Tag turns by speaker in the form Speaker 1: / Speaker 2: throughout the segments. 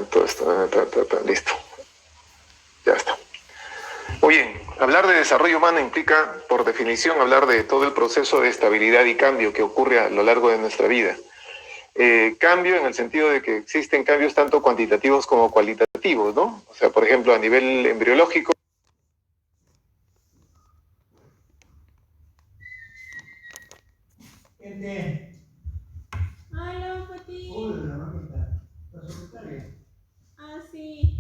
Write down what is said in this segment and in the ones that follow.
Speaker 1: todo esto, listo, ya está. Muy bien, hablar de desarrollo humano implica, por definición, hablar de todo el proceso de estabilidad y cambio que ocurre a lo largo de nuestra vida. Cambio en el sentido de que existen cambios tanto cuantitativos como cualitativos, ¿no? O sea, por ejemplo, a nivel embriológico.
Speaker 2: Gente.
Speaker 3: Hola, Pati.
Speaker 2: Hola, mamita. ¿La secretaria?
Speaker 3: Ah, sí.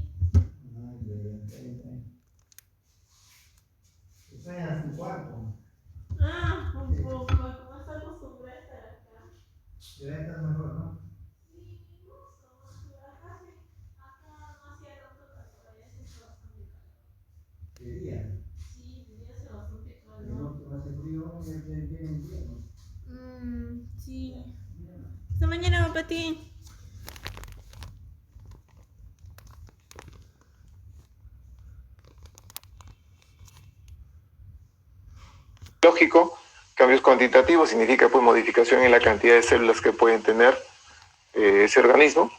Speaker 2: Está en su cuarto.
Speaker 3: Ah, un poco. ¿Cómo está acostumbrada a estar acá?
Speaker 2: Ya estás mejor, ¿no?
Speaker 3: Sí, no sé, acá no hacía tanto calor, ya se hizo bastante calor.
Speaker 2: ¿Qué día?
Speaker 3: Sí, ya hace bastante
Speaker 2: ¿Y no
Speaker 3: calor.
Speaker 2: te hace frío? Ya tiene invierno.
Speaker 3: Sí. Hasta mañana, Pati.
Speaker 1: Lógico, cambios cuantitativos significa pues modificación en la cantidad de células que pueden tener ese organismo,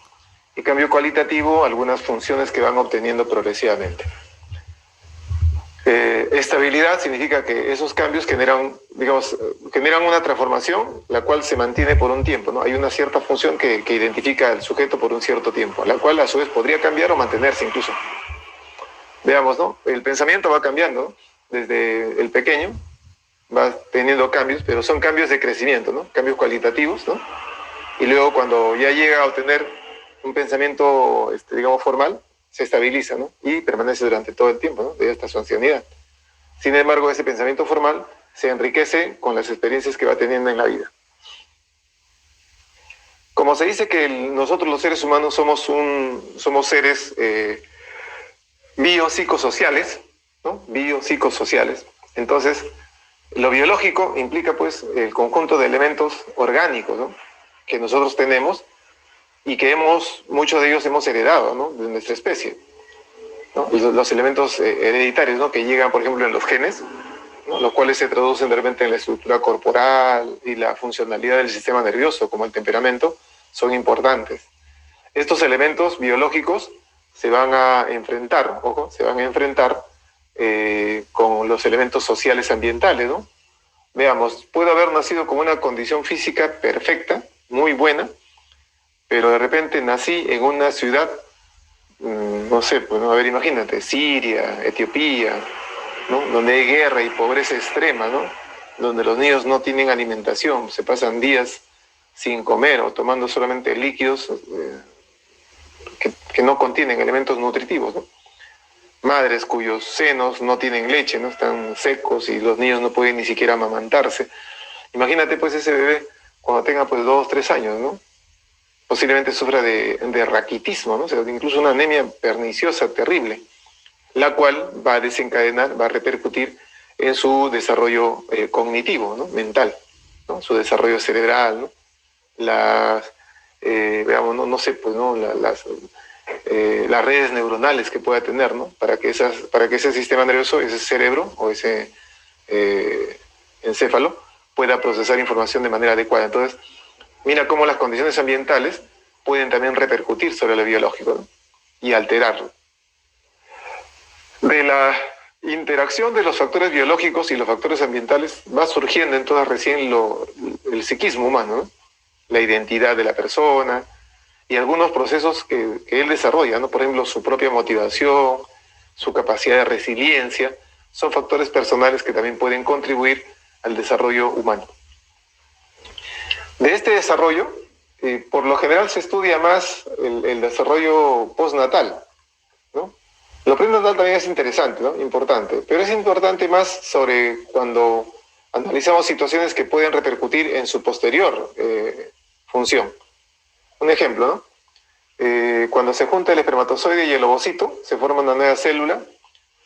Speaker 1: y cambio cualitativo, algunas funciones que van obteniendo progresivamente. Estabilidad significa que esos cambios generan, digamos, generan una transformación, la cual se mantiene por un tiempo, ¿no? Hay una cierta función que identifica al sujeto por un cierto tiempo, la cual a su vez podría cambiar o mantenerse incluso. Veamos, ¿no? El pensamiento va cambiando, ¿no? Desde el pequeño, va teniendo cambios, pero son cambios de crecimiento, ¿no? Cambios cualitativos, ¿no? Y luego cuando ya llega a obtener un pensamiento, digamos, formal, se estabiliza, ¿no? Y permanece durante todo el tiempo, ¿no? De hasta su ancianidad. Sin embargo, ese pensamiento formal se enriquece con las experiencias que va teniendo en la vida. Como se dice que nosotros los seres humanos somos seres biopsicosociales, ¿no? Biopsicosociales. Entonces, lo biológico implica pues el conjunto de elementos orgánicos, ¿no? Que nosotros tenemos y que muchos de ellos hemos heredado, ¿no? De nuestra especie, ¿no? Los elementos hereditarios, ¿no? Que llegan, por ejemplo, en los genes, ¿no? Los cuales se traducen de repente en la estructura corporal y la funcionalidad del sistema nervioso, como el temperamento, son importantes. Estos elementos biológicos se van a enfrentar, ojo, se van a enfrentar con los elementos sociales ambientales, ¿no? Veamos, puedo haber nacido con una condición física perfecta, muy buena, pero de repente nací en una ciudad, no sé, pues, ¿no? A ver, imagínate, Siria, Etiopía, ¿no? Donde hay guerra y pobreza extrema, ¿no? Donde los niños no tienen alimentación, se pasan días sin comer o tomando solamente líquidos que no contienen elementos nutritivos, ¿no? Madres cuyos senos no tienen leche, ¿no? Están secos y los niños no pueden ni siquiera amamantarse. Imagínate pues ese bebé cuando tenga pues 2 o 3 años, ¿no? Posiblemente sufra de raquitismo, ¿no? O sea, incluso una anemia perniciosa terrible, la cual va a desencadenar, va a repercutir en su desarrollo cognitivo, ¿no? Mental, ¿no? Su desarrollo cerebral, ¿no? Veamos, no sé, pues, ¿no? Las redes neuronales que pueda tener, ¿no? Para que ese sistema nervioso, ese cerebro o ese encéfalo pueda procesar información de manera adecuada. Entonces, mira cómo las condiciones ambientales pueden también repercutir sobre lo biológico, ¿no? Y alterarlo. De la interacción de los factores biológicos y los factores ambientales va surgiendo entonces recién el psiquismo humano, ¿no? La identidad de la persona y algunos procesos que él desarrolla, ¿no? Por ejemplo, su propia motivación, su capacidad de resiliencia, son factores personales que también pueden contribuir al desarrollo humano. De este desarrollo, por lo general se estudia más el desarrollo postnatal, ¿no? Lo prenatal también es interesante, ¿no? Importante, pero es importante más sobre cuando analizamos situaciones que pueden repercutir en su posterior función. Un ejemplo, ¿no? Cuando se junta el espermatozoide y el ovocito, se forma una nueva célula.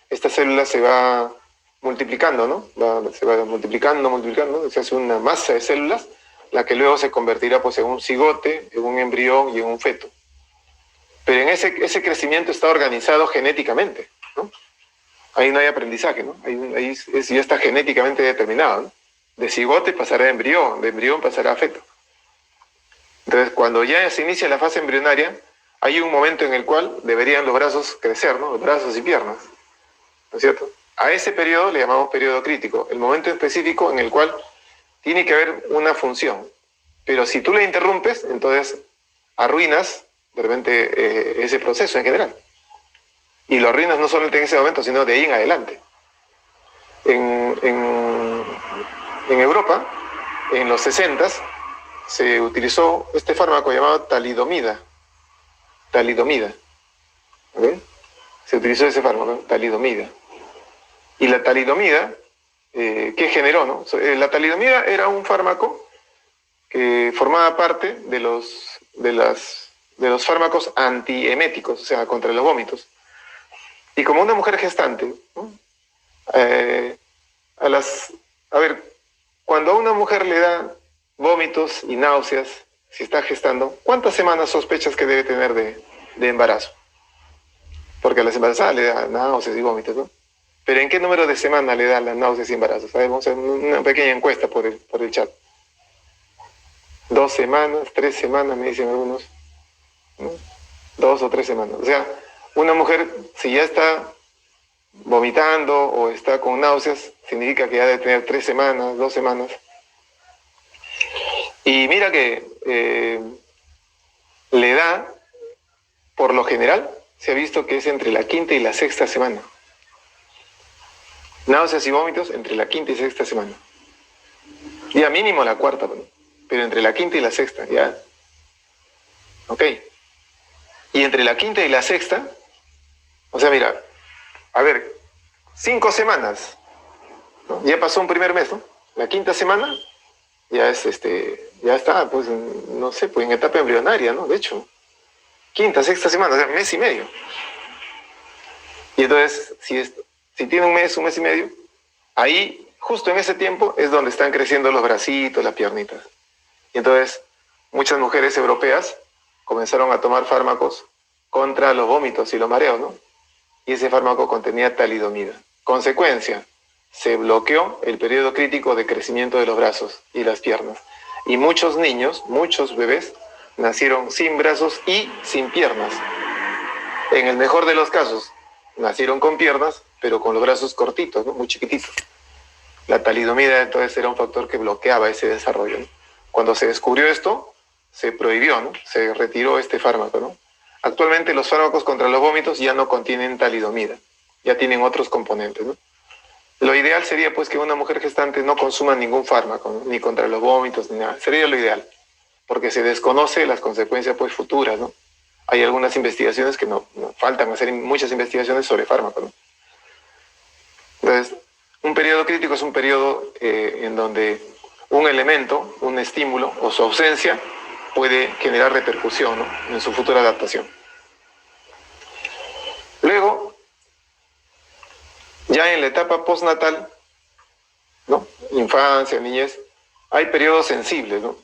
Speaker 1: Esta célula se va multiplicando, ¿no? Se va multiplicando, se hace una masa de células, la que luego se convertirá pues, en un cigote, en un embrión y en un feto. Pero en ese crecimiento está organizado genéticamente, ¿no? Ahí no hay aprendizaje, ¿no? Ahí ya está genéticamente determinado, ¿no? De cigote pasará a embrión, de embrión pasará a feto. Entonces, cuando ya se inicia la fase embrionaria, hay un momento en el cual deberían los brazos crecer, ¿no? Los brazos y piernas, ¿no es cierto? A ese periodo le llamamos periodo crítico, el momento específico en el cual tiene que haber una función. Pero si tú le interrumpes, entonces arruinas de repente ese proceso en general. Y lo arruinas no solamente en ese momento, sino de ahí en adelante. En Europa, en los 60, se utilizó este fármaco llamado talidomida. Talidomida. ¿Okay? Se utilizó ese fármaco, talidomida. Y la talidomida, ¿qué generó? ¿No? La talidomida era un fármaco que formaba parte de los fármacos antieméticos, o sea, contra los vómitos. Y como una mujer gestante, ¿no? Cuando a una mujer le da vómitos y náuseas, si está gestando, ¿cuántas semanas sospechas que debe tener de embarazo? Porque a las embarazadas le da náuseas y vómitos, ¿no? Pero ¿en qué número de semanas le dan las náuseas y embarazos? A ver, vamos a hacer una pequeña encuesta por el chat. 2 semanas, 3 semanas, me dicen algunos, ¿no? 2 o 3 semanas. O sea, una mujer, si ya está vomitando o está con náuseas, significa que ya debe tener 3 semanas, 2 semanas. Y mira que le da, por lo general, se ha visto que es entre la 5ª y la 6ª semana. Náuseas y vómitos entre la 5ª y 6ª semana. Ya mínimo la 4ª, pero entre la 5ª y la 6ª, ya. Ok. Y entre la 5ª y la 6ª, o sea, mira, a ver, 5 semanas, ¿no? Ya pasó un primer mes, ¿no? La 5ª semana ya ya está, pues, no sé, pues en etapa embrionaria, ¿no? De hecho, 5ª, 6ª semana, o sea, mes y medio. Y entonces, si tiene un mes y medio, ahí, justo en ese tiempo, es donde están creciendo los bracitos, las piernitas. Y entonces, muchas mujeres europeas comenzaron a tomar fármacos contra los vómitos y los mareos, ¿no? Y ese fármaco contenía talidomida. Consecuencia, se bloqueó el periodo crítico de crecimiento de los brazos y las piernas. Y muchos niños, muchos bebés, nacieron sin brazos y sin piernas. En el mejor de los casos, nacieron con piernas, pero con los brazos cortitos, ¿no? Muy chiquititos. La talidomida entonces era un factor que bloqueaba ese desarrollo, ¿no? Cuando se descubrió esto, se prohibió, ¿no? Se retiró este fármaco, ¿no? Actualmente los fármacos contra los vómitos ya no contienen talidomida, ya tienen otros componentes, ¿no? Lo ideal sería pues que una mujer gestante no consuma ningún fármaco, ¿no? Ni contra los vómitos, ni nada. Sería lo ideal, porque se desconoce las consecuencias pues futuras, ¿no? Hay algunas investigaciones que no faltan hacer muchas investigaciones sobre fármacos, ¿no? Entonces, un periodo crítico es un periodo en donde un elemento, un estímulo o su ausencia puede generar repercusión, ¿no? En su futura adaptación. Luego, ya en la etapa postnatal, ¿no? Infancia, niñez, hay periodos sensibles, ¿no?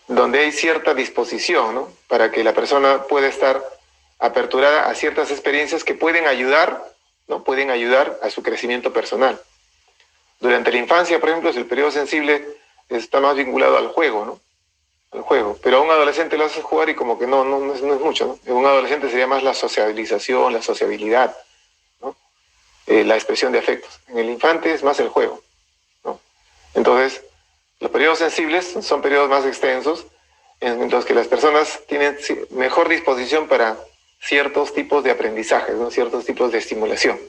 Speaker 1: Donde hay cierta disposición, ¿no? Para que la persona pueda estar aperturada a ciertas experiencias que pueden ayudar, ¿no? Pueden ayudar a su crecimiento personal. Durante la infancia, por ejemplo, el periodo sensible está más vinculado al juego, ¿no? Al juego. Pero a un adolescente lo haces jugar y como que no es mucho, ¿no? En un adolescente sería más la sociabilización, la sociabilidad, ¿no? La expresión de afectos. En el infante es más el juego, ¿no? Entonces, los periodos sensibles son periodos más extensos en los que las personas tienen mejor disposición para ciertos tipos de aprendizajes, ¿no? Ciertos tipos de estimulación,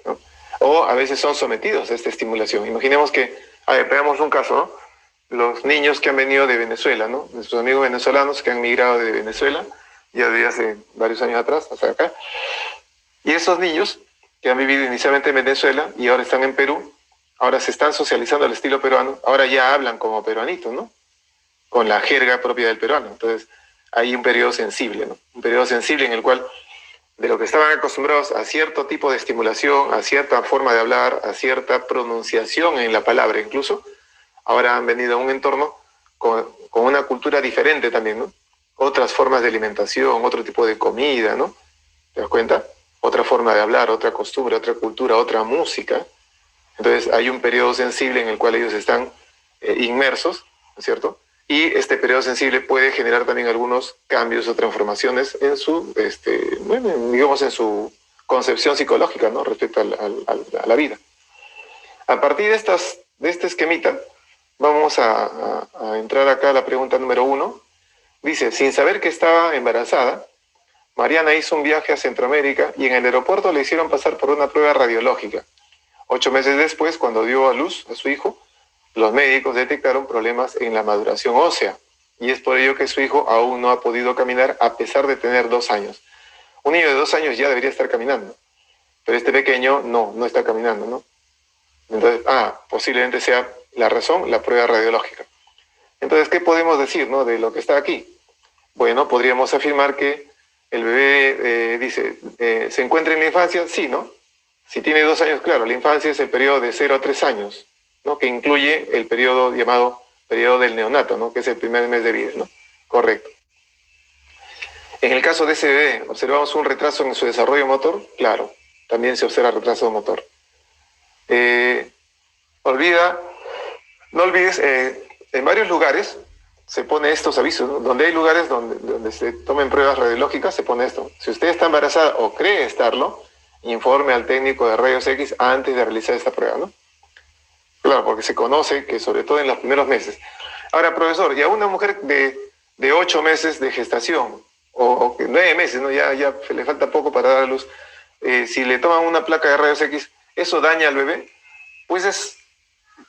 Speaker 1: ¿no? O a veces son sometidos a esta estimulación. Imaginemos que, veamos un caso, ¿no? Los niños que han venido de Venezuela, ¿no? Nuestros amigos venezolanos que han migrado de Venezuela, ya desde hace varios años atrás, hasta acá. Y esos niños que han vivido inicialmente en Venezuela y ahora están en Perú, ahora se están socializando al estilo peruano, ahora ya hablan como peruanitos, ¿no? Con la jerga propia del peruano. Entonces, hay un periodo sensible, ¿no? Un periodo sensible en el cual, de lo que estaban acostumbrados a cierto tipo de estimulación, a cierta forma de hablar, a cierta pronunciación en la palabra incluso, ahora han venido a un entorno con una cultura diferente también, ¿no? Otras formas de alimentación, otro tipo de comida, ¿no? ¿Te das cuenta? Otra forma de hablar, otra costumbre, otra cultura, otra música. Entonces hay un periodo sensible en el cual ellos están inmersos, ¿no es cierto? y este periodo sensible puede generar también algunos cambios o transformaciones en su, digamos, en su concepción psicológica, ¿no? Respecto a la vida. A partir de este esquemita, vamos a entrar acá a la pregunta número 1. Dice, sin saber que estaba embarazada, Mariana hizo un viaje a Centroamérica y en el aeropuerto le hicieron pasar por una prueba radiológica. 8 meses después, cuando dio a luz a su hijo, los médicos detectaron problemas en la maduración ósea y es por ello que su hijo aún no ha podido caminar a pesar de tener 2 años. Un niño de 2 años ya debería estar caminando, pero este pequeño no está caminando, ¿no? Entonces, posiblemente sea la razón, la prueba radiológica. Entonces, ¿qué podemos decir, ¿no? De lo que está aquí? Bueno, podríamos afirmar que el bebé, ¿se encuentra en la infancia? Sí, ¿no? Si tiene 2 años, claro, la infancia es el periodo de 0 a 3 años, ¿no? Que incluye el periodo llamado periodo del neonato, ¿no? Que es el primer mes de vida, ¿no? Correcto. En el caso de ese bebé, ¿observamos un retraso en su desarrollo motor? Claro, también se observa retraso motor. No olvides, en varios lugares se pone estos avisos, ¿no? Donde hay lugares donde se tomen pruebas radiológicas, se pone esto. Si usted está embarazada o cree estarlo, informe al técnico de rayos X antes de realizar esta prueba, ¿no? Claro, porque se conoce que sobre todo en los primeros meses. Ahora, profesor, ya una mujer de 8 meses de gestación, o 9 meses, ¿no? Ya le falta poco para dar a luz, si le toman una placa de rayos X, ¿eso daña al bebé? Pues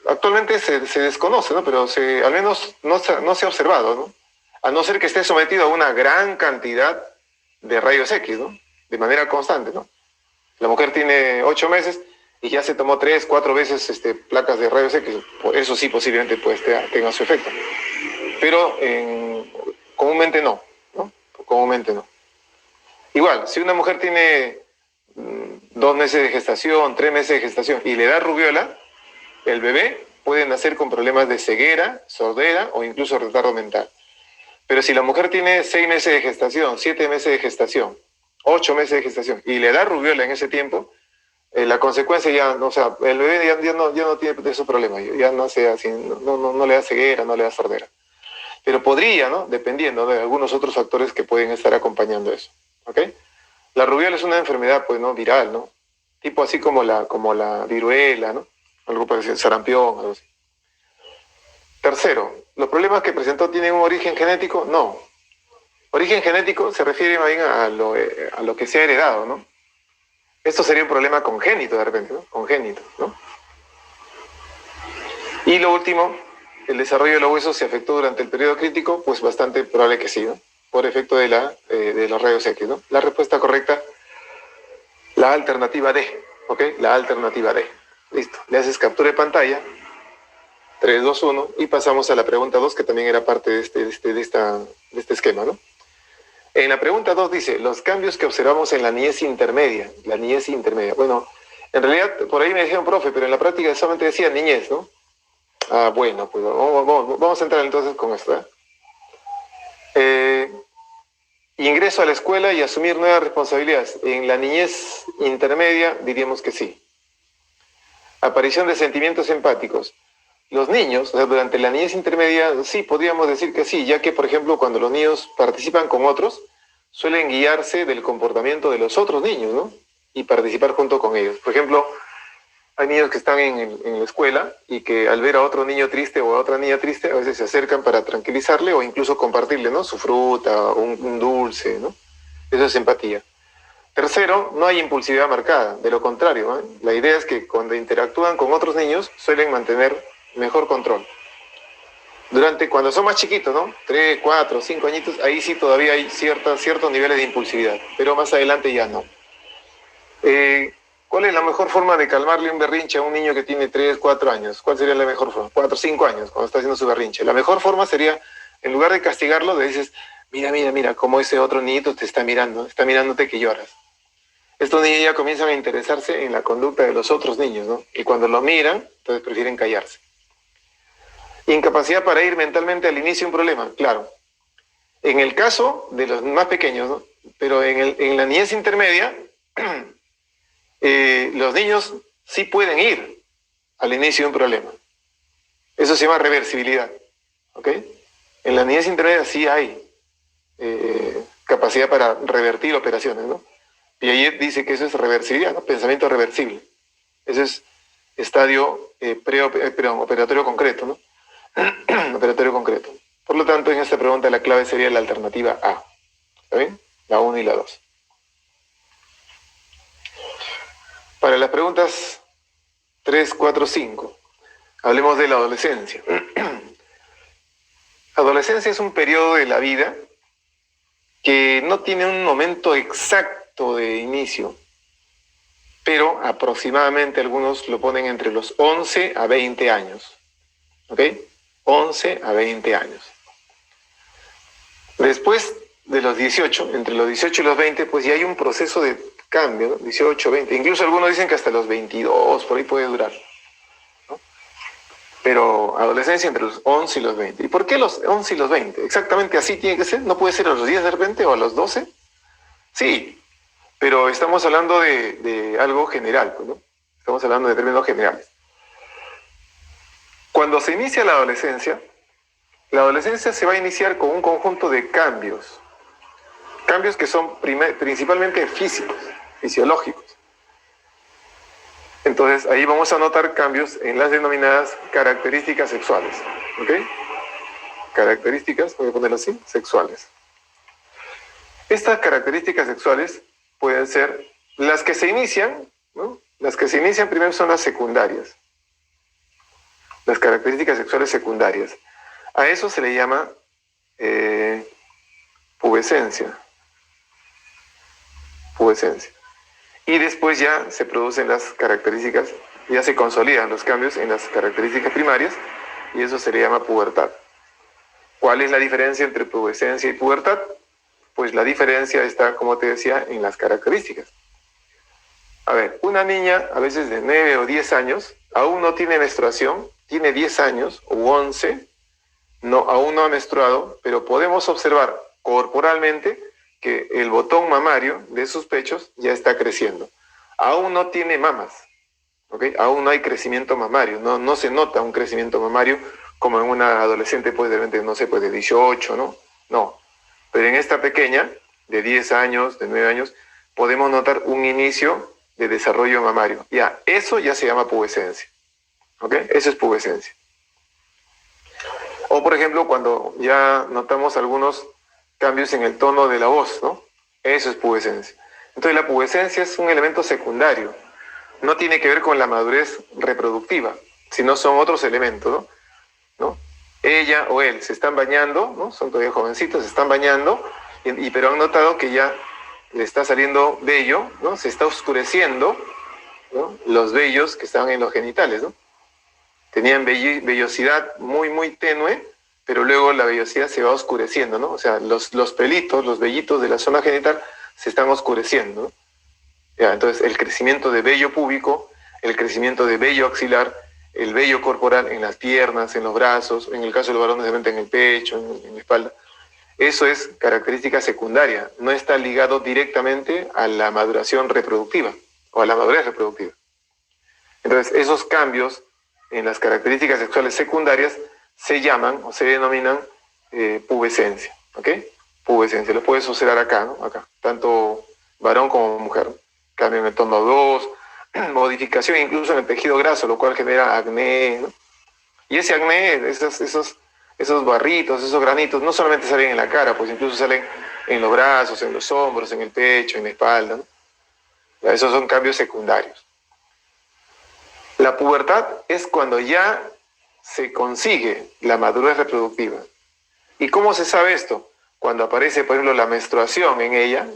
Speaker 1: actualmente se desconoce, ¿no? Pero al menos no se ha observado, ¿no? A no ser que esté sometido a una gran cantidad de rayos X, ¿no? De manera constante, ¿no? La mujer tiene 8 meses y ya se tomó 3, 4 veces placas de rayos X. Eso sí, posiblemente pues, tenga su efecto. Pero comúnmente no, ¿no? Comúnmente no. Igual, si una mujer tiene 2 meses de gestación, 3 meses de gestación y le da rubiola, el bebé puede nacer con problemas de ceguera, sordera o incluso retardo mental. Pero si la mujer tiene 6 meses de gestación, 7 meses de gestación, 8 meses de gestación y le da rubiola en ese tiempo, la consecuencia ya, o sea, el bebé ya no tiene de esos problemas, ya no sea así, no le da ceguera, no le da sordera. Pero podría, ¿no? Dependiendo de algunos otros factores que pueden estar acompañando eso, ¿ok? La rubiola es una enfermedad, pues, ¿no? Viral, ¿no? Tipo así como la viruela, ¿no? Algo parecido, sarampión, algo así. Tercero, ¿los problemas que presentó tienen un origen genético? No. Origen genético se refiere más bien a lo que se ha heredado, ¿no? Esto sería un problema congénito de repente, ¿no? Congénito, ¿no? Y lo último, ¿el desarrollo de los huesos se afectó durante el periodo crítico? Pues bastante probable que sí, ¿no? Por efecto de los rayos X, ¿no? La respuesta correcta, la alternativa D, ¿ok? La alternativa D. Listo. Le haces captura de pantalla, 3, 2, 1, y pasamos a la pregunta 2, que también era parte de este esquema, ¿no? En la pregunta 2 dice, los cambios que observamos en la niñez intermedia. La niñez intermedia. Bueno, en realidad, por ahí me dijeron, profe, pero en la práctica solamente decía niñez, ¿no? Bueno, pues vamos a entrar entonces con esto, ingreso a la escuela y asumir nuevas responsabilidades. En la niñez intermedia diríamos que sí. Aparición de sentimientos empáticos. Los niños, o sea, durante la niñez intermedia, sí, podríamos decir que sí, ya que, por ejemplo, cuando los niños participan con otros, suelen guiarse del comportamiento de los otros niños, ¿no? Y participar junto con ellos. Por ejemplo, hay niños que están en la escuela y que al ver a otro niño triste o a otra niña triste, a veces se acercan para tranquilizarle o incluso compartirle, ¿no? Su fruta, un dulce, ¿no? Eso es empatía. Tercero, no hay impulsividad marcada, de lo contrario, ¿no? La idea es que cuando interactúan con otros niños suelen mantener mejor control. Cuando son más chiquitos, ¿no? 3, 4, 5 añitos, ahí sí todavía hay ciertos niveles de impulsividad, pero más adelante ya no. ¿Cuál es la mejor forma de calmarle un berrinche a un niño que tiene 3, 4 años? ¿Cuál sería la mejor forma? 4, 5 años, cuando está haciendo su berrinche. La mejor forma sería, en lugar de castigarlo, le dices, mira, cómo ese otro niñito te está mirándote que lloras. Estos niños ya comienzan a interesarse en la conducta de los otros niños, ¿no? Y cuando lo miran, entonces prefieren callarse. Incapacidad para ir mentalmente al inicio de un problema, claro. En el caso de los más pequeños, ¿no? Pero en la niñez intermedia, los niños sí pueden ir al inicio de un problema. Eso se llama reversibilidad, ¿ok? En la niñez intermedia sí hay capacidad para revertir operaciones, ¿no? Piaget dice que eso es reversibilidad, ¿no? Pensamiento reversible. Eso es estadio operatorio concreto, ¿no? Operatorio concreto. Por lo tanto, en esta pregunta la clave sería la alternativa A. ¿Está bien? La 1 y la 2. Para las preguntas 3, 4, 5, hablemos de la adolescencia. Adolescencia es un periodo de la vida que no tiene un momento exacto de inicio, pero aproximadamente algunos lo ponen entre los 11 a 20 años. ¿Ok? 11 a 20 años. Después de los 18, entre los 18 y los 20, pues ya hay un proceso de cambio, ¿no? 18, 20, incluso algunos dicen que hasta los 22, por ahí puede durar, ¿no? Pero adolescencia entre los 11 y los 20. ¿Y por qué los 11 y los 20? Exactamente así tiene que ser, ¿no puede ser a los 10 de repente o a los 12? Sí, pero estamos hablando de algo general, pues, ¿no? Estamos hablando de términos generales. Cuando se inicia la adolescencia se va a iniciar con un conjunto de cambios que son principalmente físicos, fisiológicos. Entonces, ahí vamos a notar cambios en las denominadas características sexuales. ¿Ok? Características, voy a ponerlo así, sexuales. Estas características sexuales pueden ser las que se inician, ¿no? Las que se inician primero son las secundarias. Las características sexuales secundarias. A eso se le llama pubescencia. Pubescencia. Y después ya se producen las características, ya se consolidan los cambios en las características primarias y eso se le llama pubertad. ¿Cuál es la diferencia entre pubescencia y pubertad? Pues la diferencia está, como te decía, en las características. A ver, una niña a veces de 9 o 10 años aún no tiene menstruación, tiene 10 años u 11, aún no ha menstruado, pero podemos observar corporalmente que el botón mamario de sus pechos ya está creciendo. Aún no tiene mamas, ¿okay? Aún no hay crecimiento mamario, no se nota un crecimiento mamario como en una adolescente, pues de repente, no sé, pues de 18, ¿no? No, pero en esta pequeña, de 10 años, de 9 años, podemos notar un inicio de desarrollo mamario. Ya, eso ya se llama pubescencia, ¿ok? Eso es pubescencia. O, por ejemplo, cuando ya notamos algunos cambios en el tono de la voz, ¿no? Eso es pubescencia. Entonces, la pubescencia es un elemento secundario. No tiene que ver con la madurez reproductiva, sino son otros elementos, ¿no? Ella o él se están bañando, ¿no? Son todavía jovencitos, se están bañando, pero han notado que ya le está saliendo vello, ¿no? Se está oscureciendo, ¿no? Los vellos que estaban en los genitales, ¿no? Tenían vellosidad muy, muy tenue, pero luego la vellosidad se va oscureciendo, ¿no? O sea, los pelitos, los vellitos de la zona genital se están oscureciendo, ¿no? Ya, entonces, el crecimiento de vello púbico, el crecimiento de vello axilar, el vello corporal en las piernas, en los brazos, en el caso de los varones, de repente en el pecho, en la espalda. Eso es característica secundaria, no está ligado directamente a la maduración reproductiva o a la madurez reproductiva. Entonces, esos cambios en las características sexuales secundarias se llaman o se denominan pubescencia, ¿ok? Pubescencia, lo puede suceder acá, ¿no? Acá, tanto varón como mujer, ¿no? Cambio en el tono de voz, modificación incluso en el tejido graso, lo cual genera acné, ¿no? Y ese acné, esos barritos, esos granitos, no solamente salen en la cara, pues incluso salen en los brazos, en los hombros, en el pecho, en la espalda, ¿no? Ya, esos son cambios secundarios. La pubertad es cuando ya se consigue la madurez reproductiva. ¿Y cómo se sabe esto? Cuando aparece, por ejemplo, la menstruación en ella,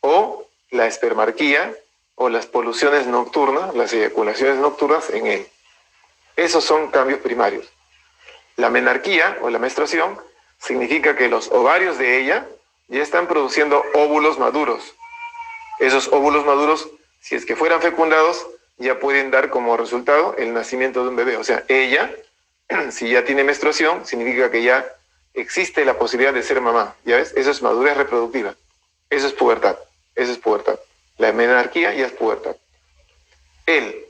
Speaker 1: o la espermarquía, o las poluciones nocturnas, las eyaculaciones nocturnas en él. Esos son cambios primarios. La menarquía, o la menstruación, significa que los ovarios de ella ya están produciendo óvulos maduros. Esos óvulos maduros, si es que fueran fecundados, ya pueden dar como resultado el nacimiento de un bebé. O sea, ella, si ya tiene menstruación, significa que ya existe la posibilidad de ser mamá. ¿Ya ves? Eso es madurez reproductiva. Eso es pubertad. Eso es pubertad. La menarquía ya es pubertad. Él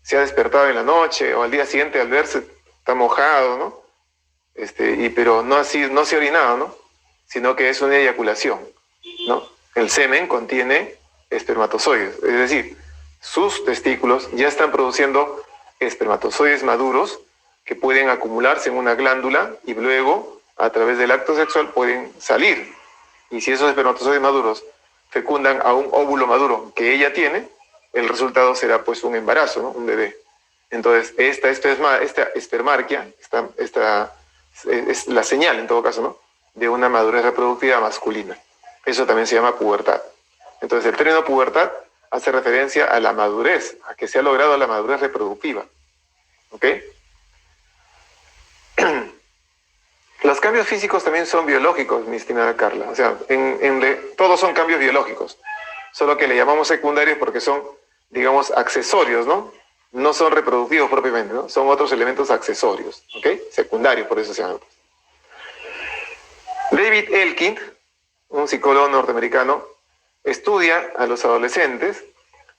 Speaker 1: se ha despertado en la noche o al día siguiente al verse está mojado, ¿no? pero no así, no se ha orinado, ¿no? Sino que es una eyaculación, ¿no? El semen contiene espermatozoides, es decir, sus testículos ya están produciendo espermatozoides maduros que pueden acumularse en una glándula y luego, a través del acto sexual, pueden salir. Y si esos espermatozoides maduros fecundan a un óvulo maduro que ella tiene, el resultado será pues un embarazo, ¿no? Un bebé. Entonces, esta espermarquia, esta es la señal, en todo caso, ¿no? De una madurez reproductiva masculina. Eso también se llama pubertad. Entonces, el término pubertad hace referencia a la madurez, a que se ha logrado la madurez reproductiva. ¿Ok? Los cambios físicos también son biológicos, mi estimada Carla. O sea, todos son cambios biológicos, solo que le llamamos secundarios porque son, digamos, accesorios, ¿no? No son reproductivos propiamente, ¿no? Son otros elementos accesorios, ¿ok? Secundarios, por eso se llaman. David Elkind, un psicólogo norteamericano, estudia a los adolescentes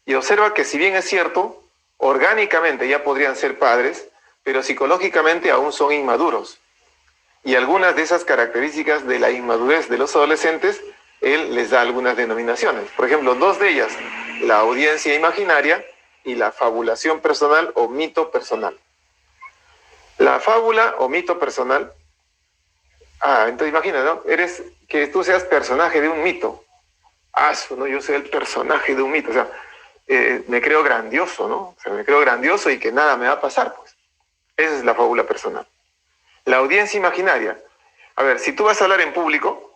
Speaker 1: y observa que, si bien es cierto, orgánicamente ya podrían ser padres, pero psicológicamente aún son inmaduros. Y algunas de esas características de la inmadurez de los adolescentes, él les da algunas denominaciones. Por ejemplo, dos de ellas, la audiencia imaginaria y la fabulación personal o mito personal. La fábula o mito personal, entonces imagina, ¿no? Que tú seas personaje de un mito. ¿No? Yo soy el personaje de un mito. O sea, me creo grandioso, ¿no? O sea, me creo grandioso y que nada me va a pasar, pues. Esa es la fábula personal. La audiencia imaginaria. A ver, si tú vas a hablar en público,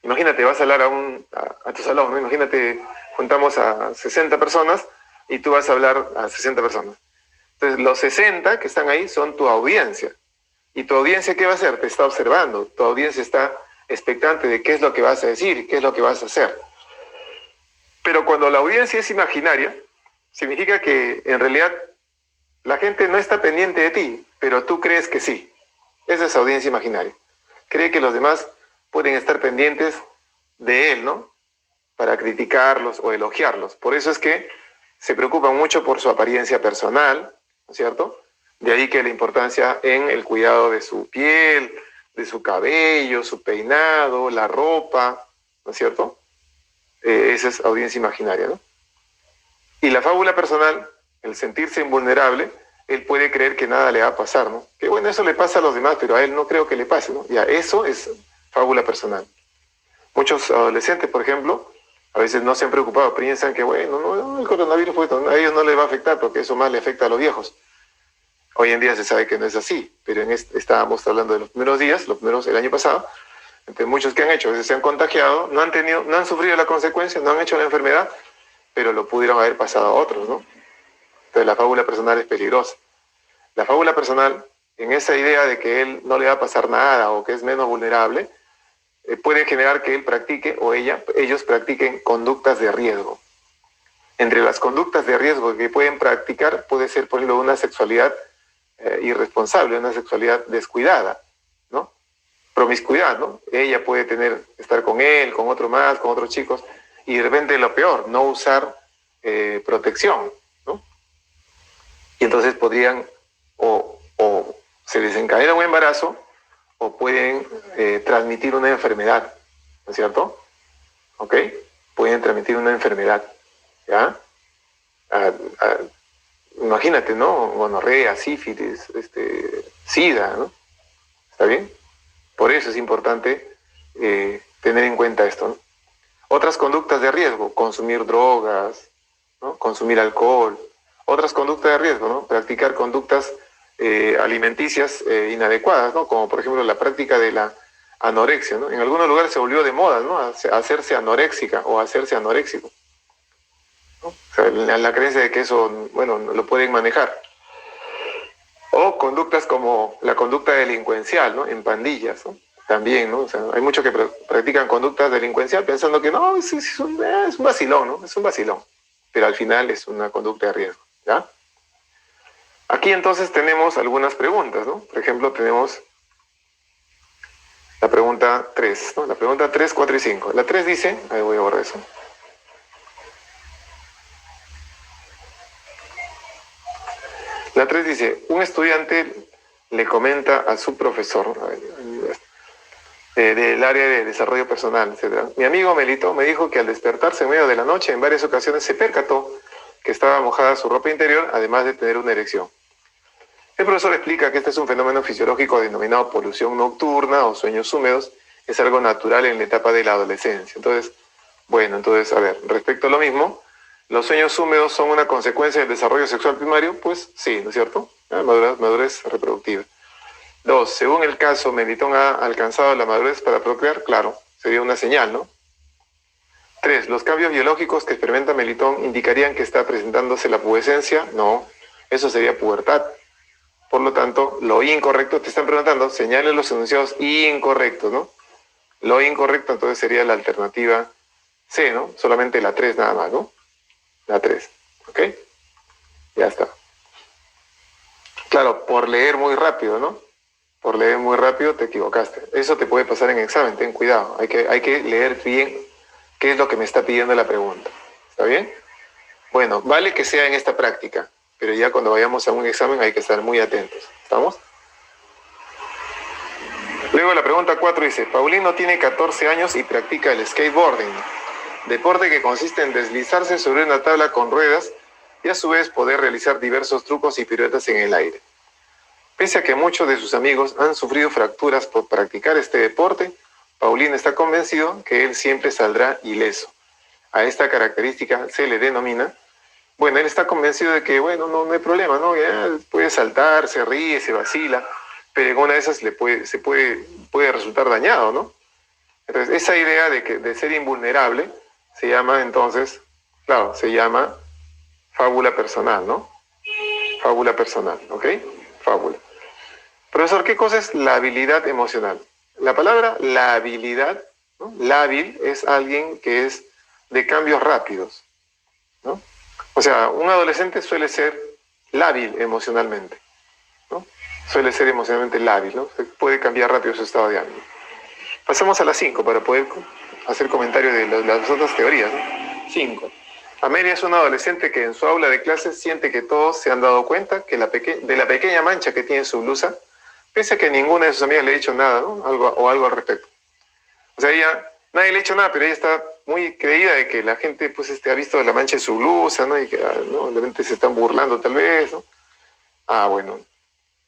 Speaker 1: imagínate, vas a hablar a tu salón, ¿no? Imagínate, juntamos a 60 personas y tú vas a hablar a 60 personas. Entonces, los 60 que están ahí son tu audiencia. ¿Y tu audiencia qué va a hacer? Te está observando. Tu audiencia está expectante de qué es lo que vas a decir, qué es lo que vas a hacer. Pero cuando la audiencia es imaginaria, significa que en realidad la gente no está pendiente de ti, pero tú crees que sí. Esa es audiencia imaginaria. Cree que los demás pueden estar pendientes de él, ¿no? Para criticarlos o elogiarlos. Por eso es que se preocupan mucho por su apariencia personal, ¿no es cierto? De ahí que la importancia en el cuidado de su piel, de su cabello, su peinado, la ropa, ¿no es cierto? Esa es audiencia imaginaria, ¿no? Y la fábula personal, el sentirse invulnerable, él puede creer que nada le va a pasar, ¿no? Que bueno, eso le pasa a los demás, pero a él no creo que le pase, ¿no? Ya, eso es fábula personal. Muchos adolescentes, por ejemplo, a veces no se han preocupado, piensan que bueno, no, el coronavirus pues, a ellos no les va a afectar porque eso más le afecta a los viejos. Hoy en día se sabe que no es así, pero estábamos hablando de los primeros días, el año pasado, entre muchos que han hecho, a veces se han contagiado, no han sufrido la consecuencia, no han hecho la enfermedad, pero lo pudieron haber pasado a otros, ¿no? Entonces la fábula personal es peligrosa. La fábula personal, en esa idea de que él no le va a pasar nada o que es menos vulnerable, puede generar que él practique o ellos practiquen conductas de riesgo. Entre las conductas de riesgo que pueden practicar puede ser, por ejemplo, una sexualidad irresponsable, una sexualidad descuidada, ¿no? Promiscuidad, ¿no? Ella puede estar con él, con otro más, con otros chicos, y de repente lo peor, no usar protección, ¿no? Y entonces podrían o se desencadena un embarazo o pueden transmitir una enfermedad, ¿no es cierto? ¿Ok? Pueden transmitir una enfermedad, ¿ya? Imagínate, ¿no? Gonorrea, sífilis, sida, ¿no? ¿Está bien? Por eso es importante tener en cuenta esto, ¿no? Otras conductas de riesgo, consumir drogas, ¿no? Consumir alcohol. Otras conductas de riesgo, ¿no? Practicar conductas alimenticias inadecuadas, ¿no? Como por ejemplo la práctica de la anorexia, ¿no? En algunos lugares se volvió de moda, ¿no? Hacerse anoréxica o hacerse anoréxico, ¿no? O sea, la creencia de que eso, bueno, lo pueden manejar. O conductas como la conducta delincuencial, ¿no? En pandillas, ¿no? También, ¿no? O sea, hay muchos que practican conductas delincuencial pensando que no, es un vacilón, ¿no? Es un vacilón. Pero al final es una conducta de riesgo, ¿ya? Aquí entonces tenemos algunas preguntas, ¿no? Por ejemplo, tenemos la pregunta 3, ¿no? La pregunta 3, 4 y 5. La 3 dice, ahí voy a borrar eso. La 3 dice, un estudiante le comenta a su profesor del área de desarrollo personal, etc. Mi amigo Melito me dijo que al despertarse en medio de la noche, en varias ocasiones se percató que estaba mojada su ropa interior, además de tener una erección. El profesor explica que este es un fenómeno fisiológico denominado polución nocturna o sueños húmedos. Es algo natural en la etapa de la adolescencia. Entonces, a ver, respecto a lo mismo, ¿los sueños húmedos son una consecuencia del desarrollo sexual primario? Pues sí, ¿no es cierto? Madurez reproductiva. 2. Según el caso, Melitón ha alcanzado la madurez para procrear. Claro, sería una señal, ¿no? 3. ¿Los cambios biológicos que experimenta Melitón indicarían que está presentándose la pubescencia? No, eso sería pubertad. Por lo tanto, lo incorrecto, te están preguntando, señales los enunciados incorrectos, ¿no? Lo incorrecto entonces sería la alternativa C, ¿no? Solamente la 3 nada más, ¿no? La 3, ¿ok? Ya está. Claro, por leer muy rápido, ¿no? Por leer muy rápido te equivocaste. Eso te puede pasar en examen, ten cuidado. Hay que leer bien qué es lo que me está pidiendo la pregunta. ¿Está bien? Bueno, vale que sea en esta práctica, pero ya cuando vayamos a un examen hay que estar muy atentos. ¿Estamos? Luego la pregunta 4 dice, Paulino tiene 14 años y practica el skateboarding, deporte que consiste en deslizarse sobre una tabla con ruedas y a su vez poder realizar diversos trucos y piruetas en el aire. Pese a que muchos de sus amigos han sufrido fracturas por practicar este deporte, Paulino está convencido que él siempre saldrá ileso. A esta característica se le denomina, bueno, él está convencido de que, bueno, no hay problema, ¿no? Ya puede saltar, se ríe, se vacila, pero en una de esas puede resultar dañado, ¿no? Entonces, esa idea de ser invulnerable se llama entonces, claro, se llama fábula personal, ¿no? Fábula personal, ¿ok? Fábula. Profesor, ¿qué cosa es la habilidad emocional? La palabra la habilidad, ¿no? Lábil es alguien que es de cambios rápidos, ¿no? O sea, un adolescente suele ser lábil emocionalmente, ¿no? Suele ser emocionalmente lábil, ¿no? Se puede cambiar rápido su estado de ánimo. Pasamos a las 5 para poder hacer comentarios de las otras teorías, ¿no? 5. Amelia es una adolescente que en su aula de clases siente que todos se han dado cuenta que de la pequeña mancha que tiene en su blusa, pese a que ninguna de sus amigas le ha dicho nada, ¿no? Algo al respecto. O sea, nadie le ha dicho nada, pero ella está muy creída de que la gente pues ha visto la mancha en su blusa, ¿no? Y que ¿no? De repente se están burlando tal vez, ¿no? Bueno.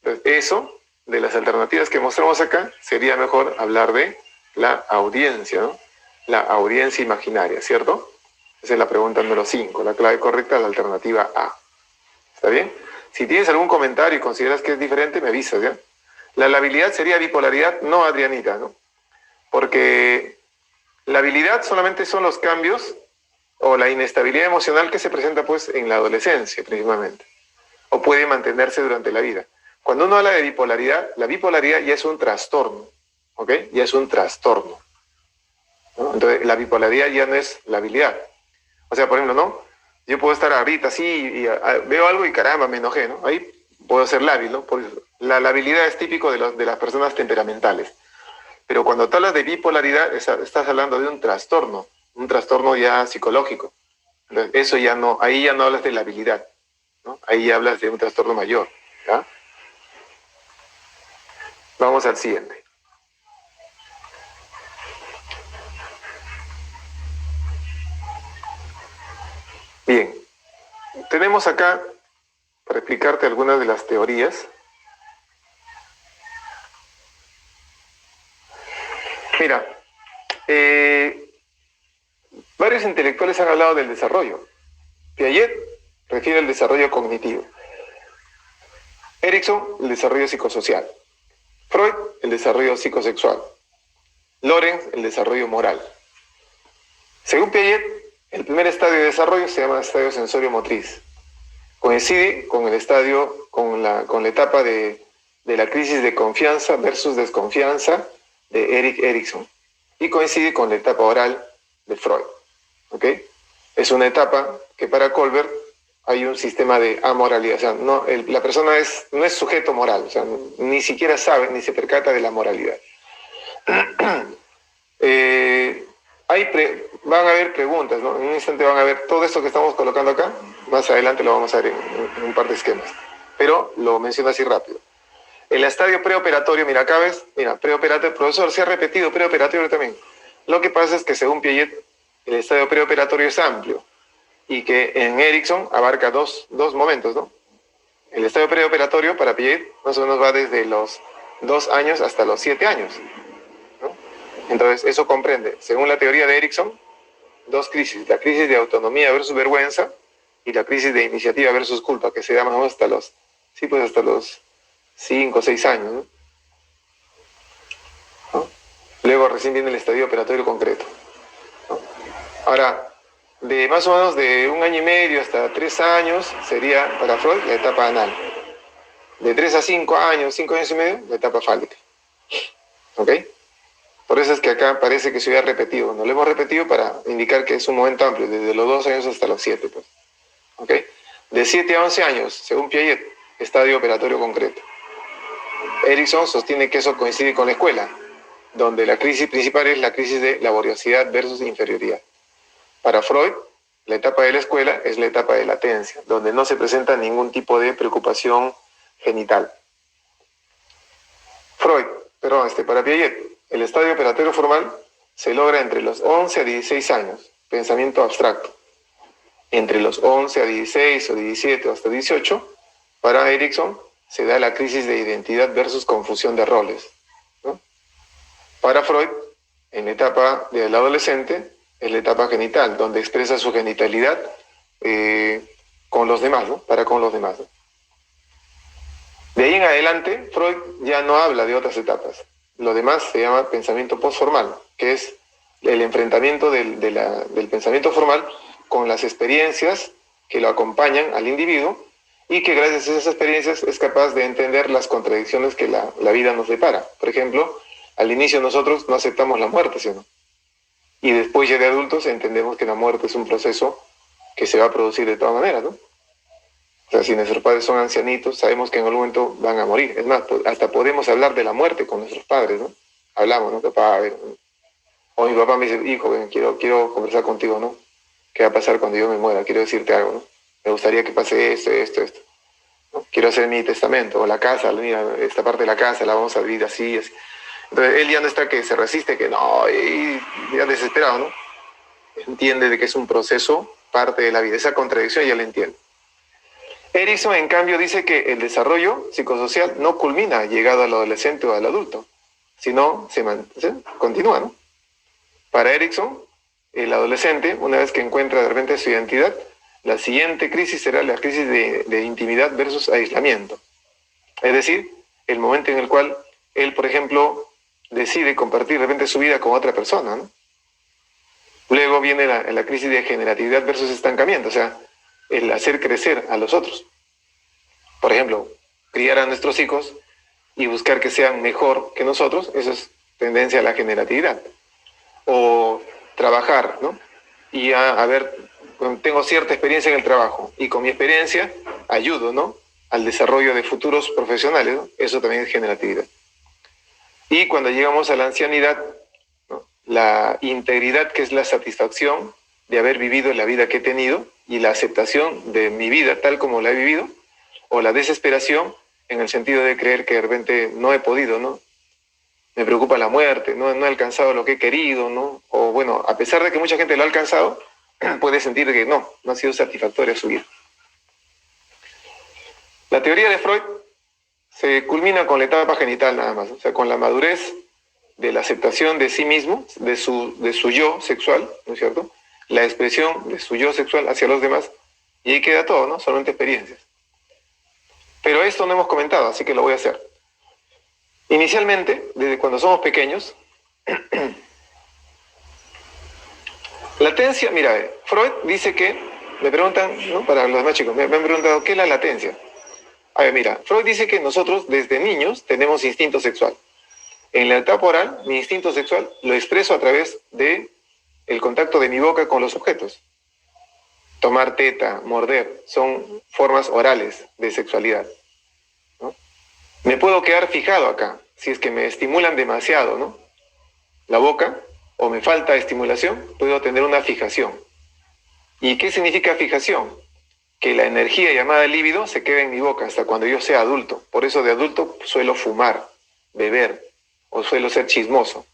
Speaker 1: Entonces, eso, de las alternativas que mostramos acá, sería mejor hablar de la audiencia, ¿no? La audiencia imaginaria, ¿cierto? Esa es la pregunta número 5. La clave correcta es la alternativa A. ¿Está bien? Si tienes algún comentario y consideras que es diferente, me avisas, ¿ya? La labilidad sería bipolaridad, no Adrianita, ¿no? Porque la habilidad solamente son los cambios o la inestabilidad emocional que se presenta pues en la adolescencia principalmente, o puede mantenerse durante la vida. Cuando uno habla de bipolaridad, la bipolaridad ya es un trastorno, ¿ok? Ya es un trastorno, ¿no? Entonces la bipolaridad ya no es la habilidad. O sea, por ejemplo, ¿no? Yo puedo estar ahorita así y veo algo y caramba, me enojé, ¿no? Ahí puedo ser lábil, ¿no? Por eso, la habilidad es típico de las personas temperamentales. Pero cuando tú hablas de bipolaridad, estás hablando de un trastorno ya psicológico. Entonces, eso ya no, ahí ya no hablas de la habilidad, ¿no? Ahí ya hablas de un trastorno mayor, ¿ya? Vamos al siguiente. Bien, tenemos acá, para explicarte algunas de las teorías, mira, varios intelectuales han hablado del desarrollo. Piaget refiere al desarrollo cognitivo. Erikson, el desarrollo psicosocial. Freud, el desarrollo psicosexual. Lorenz, el desarrollo moral. Según Piaget, el primer estadio de desarrollo se llama estadio sensorio-motriz. Coincide con el estadio, con la etapa de la crisis de confianza versus desconfianza de Erik Erikson. Y coincide con la etapa oral de Freud. ¿Ok? Es una etapa que para Kohlberg hay un sistema de amoralidad. O sea, la persona no es sujeto moral. O sea, ni siquiera sabe, ni se percata de la moralidad. Van a haber preguntas, ¿no? En un instante van a ver todo esto que estamos colocando acá. Más adelante lo vamos a ver en un par de esquemas. Pero lo menciono así rápido. El estadio preoperatorio, mira, acá ves, mira, preoperatorio, profesor, se ha repetido preoperatorio también. Lo que pasa es que según Piaget, el estadio preoperatorio es amplio y que en Erickson abarca dos momentos, ¿no? El estadio preoperatorio para Piaget más o menos va desde los 2 años hasta los 7 años, ¿no? Entonces, eso comprende, según la teoría de Erickson, dos crisis, la crisis de autonomía versus vergüenza y la crisis de iniciativa versus culpa, que se da más o menos hasta los 5 o 6 años, ¿no? ¿No? Luego recién viene el estadio operatorio concreto, ¿no? Ahora, de más o menos de 1 año y medio hasta 3 años sería para Freud la etapa anal. De 3 a 5 años, 5 años y medio, la etapa fálica. ¿Ok? Por eso es que acá parece que se hubiera repetido. No lo hemos repetido para indicar que es un momento amplio, desde los 2 años hasta los 7. Pues. ¿Ok? De 7 a 11 años, según Piaget, estadio operatorio concreto. Erickson sostiene que eso coincide con la escuela, donde la crisis principal es la crisis de laboriosidad versus inferioridad. Para Freud, la etapa de la escuela es la etapa de latencia, donde no se presenta ningún tipo de preocupación genital. Para Piaget, el estadio operatorio formal se logra entre los 11 a 16 años, pensamiento abstracto. Entre los 11 a 16 o 17 o hasta 18, para Erickson se da la crisis de identidad versus confusión de roles, ¿no? Para Freud, en la etapa del adolescente, es la etapa genital, donde expresa su genitalidad con los demás, ¿no? Para con los demás, ¿no? De ahí en adelante, Freud ya no habla de otras etapas. Lo demás se llama pensamiento postformal, que es el enfrentamiento del pensamiento formal con las experiencias que lo acompañan al individuo y que gracias a esas experiencias es capaz de entender las contradicciones que la vida nos depara. Por ejemplo, al inicio nosotros no aceptamos la muerte, ¿sí o no? Y después ya de adultos entendemos que la muerte es un proceso que se va a producir de todas maneras, ¿no? O sea, si nuestros padres son ancianitos, sabemos que en algún momento van a morir. Es más, hasta podemos hablar de la muerte con nuestros padres, ¿no? Hablamos, ¿no? Papá, a ver. O mi papá me dice, hijo, ven, quiero conversar contigo, ¿no? ¿Qué va a pasar cuando yo me muera? Quiero decirte algo, ¿no? Me gustaría que pase esto, ¿no? Quiero hacer mi testamento. O la casa, mira, esta parte de la casa la vamos a vivir así, así. Entonces, él ya no está que se resiste, que no, y ya desesperado, ¿no? Entiende de que es un proceso, parte de la vida. Esa contradicción ya la entiende. Erickson, en cambio, dice que el desarrollo psicosocial no culmina llegado al adolescente o al adulto, sino se continúa, ¿no? Para Erickson, el adolescente, una vez que encuentra de repente su identidad, la siguiente crisis será la crisis de intimidad versus aislamiento. Es decir, el momento en el cual él, por ejemplo, decide compartir de repente su vida con otra persona, ¿no? Luego viene la crisis de generatividad versus estancamiento, o sea, el hacer crecer a los otros. Por ejemplo, criar a nuestros hijos y buscar que sean mejor que nosotros, eso es tendencia a la generatividad. O trabajar, ¿no? Y tengo cierta experiencia en el trabajo y con mi experiencia ayudo, ¿no? Al desarrollo de futuros profesionales, ¿no? Eso también es generatividad. Y cuando llegamos a la ancianidad, ¿no? La integridad, que es la satisfacción de haber vivido la vida que he tenido y la aceptación de mi vida tal como la he vivido, o la desesperación en el sentido de creer que de repente no he podido, ¿no? Me preocupa la muerte, no he alcanzado lo que he querido, ¿no? O bueno, a pesar de que mucha gente lo ha alcanzado, puede sentir que no ha sido satisfactoria su vida. La teoría de Freud se culmina con la etapa genital nada más, o sea, con la madurez de la aceptación de sí mismo, de su yo sexual, ¿no es cierto? La expresión de su yo sexual hacia los demás, y ahí queda todo, ¿no? Solamente experiencias. Pero esto no hemos comentado, así que lo voy a hacer. Inicialmente, desde cuando somos pequeños, latencia, mira, Freud dice que, me preguntan, ¿no? Para los más chicos, me han preguntado, ¿qué es la latencia? A ver, mira, Freud dice que nosotros desde niños tenemos instinto sexual. En la etapa oral, mi instinto sexual lo expreso a través de el contacto de mi boca con los objetos. Tomar teta, morder, son formas orales de sexualidad, ¿no? Me puedo quedar fijado acá, si es que me estimulan demasiado, ¿no? La boca, o me falta estimulación, puedo tener una fijación. ¿Y qué significa fijación? que la energía llamada líbido se quede en mi boca hasta cuando yo sea adulto. Por eso de adulto suelo fumar, beber, o suelo ser chismoso.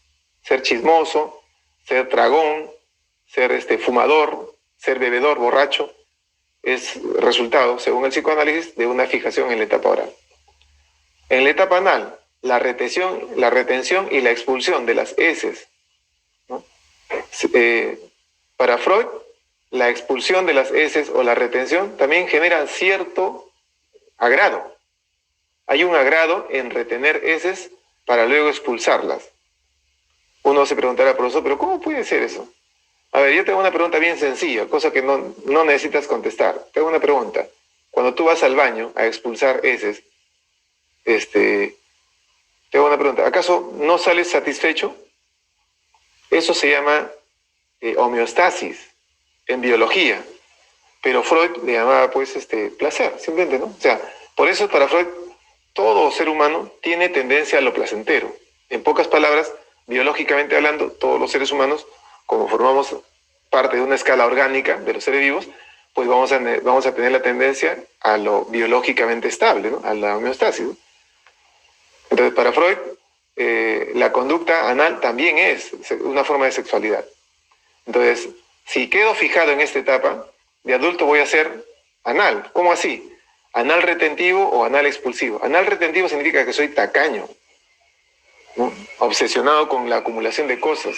Speaker 1: Ser chismoso, ser tragón, ser fumador, ser bebedor, borracho, es resultado, según el psicoanálisis, de una fijación en la etapa oral. En la etapa anal, la retención y la expulsión de las heces, ¿no? Para Freud, la expulsión de las heces o la retención también genera cierto agrado. Hay un agrado en retener heces para luego expulsarlas. Uno se preguntará, profesor, ¿pero cómo puede ser eso? A ver, yo tengo una pregunta bien sencilla, cosa que no necesitas contestar. Tengo una pregunta. Cuando tú vas al baño a expulsar heces, tengo una pregunta. ¿Acaso no sales satisfecho? Eso se llama homeostasis en biología. Pero Freud le llamaba, pues, placer, simplemente, ¿no? O sea, por eso para Freud, todo ser humano tiene tendencia a lo placentero. En pocas palabras, biológicamente hablando, todos los seres humanos, como formamos parte de una escala orgánica de los seres vivos, pues vamos a tener la tendencia a lo biológicamente estable, ¿no? A la homeostasis, ¿no? Entonces, para Freud, la conducta anal también es una forma de sexualidad. Entonces, si quedo fijado en esta etapa, de adulto voy a ser anal. ¿Cómo así? Anal retentivo o anal expulsivo. Anal retentivo significa que soy tacaño, ¿no? Obsesionado con la acumulación de cosas,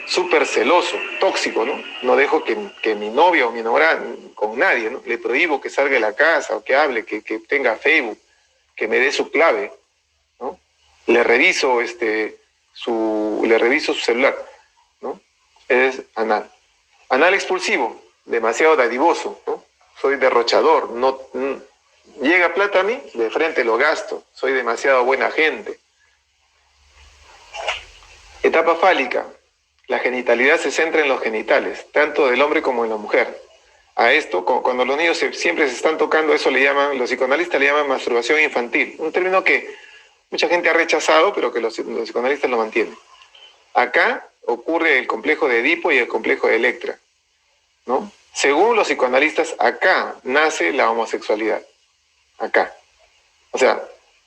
Speaker 1: súper celoso, tóxico, ¿no? No dejo que mi novia o mi enamorada con nadie, ¿no? Le prohíbo que salga de la casa o que hable, que tenga Facebook, que me dé su clave, ¿no? Le reviso su celular, ¿no? Es anal. Anal expulsivo, demasiado dadivoso, ¿no? Soy derrochador, llega plata a mí, de frente lo gasto, soy demasiado buena gente. Etapa fálica. La genitalidad se centra en los genitales, tanto del hombre como en la mujer. A esto, cuando los niños siempre se están tocando, eso los psicoanalistas le llaman masturbación infantil. Un término que mucha gente ha rechazado, pero que los psicoanalistas lo mantienen. Acá ocurre el complejo de Edipo y el complejo de Electra, ¿no? Según los psicoanalistas, acá nace la homosexualidad. Acá. O sea,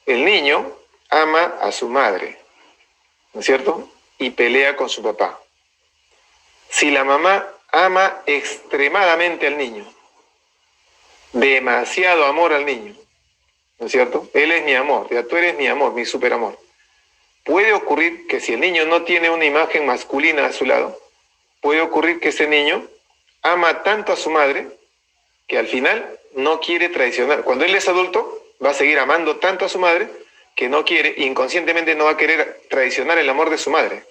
Speaker 1: el niño ama a su madre, ¿no es cierto? Y pelea con su papá. Si la mamá ama extremadamente al niño, demasiado amor al niño, ¿no es cierto? Él es mi amor, ya tú eres mi amor, mi superamor. Puede ocurrir que si el niño no tiene una imagen masculina a su lado, puede ocurrir que ese niño ama tanto a su madre que al final no quiere traicionar. Cuando él es adulto, va a seguir amando tanto a su madre que no quiere, inconscientemente no va a querer traicionar el amor de su madre.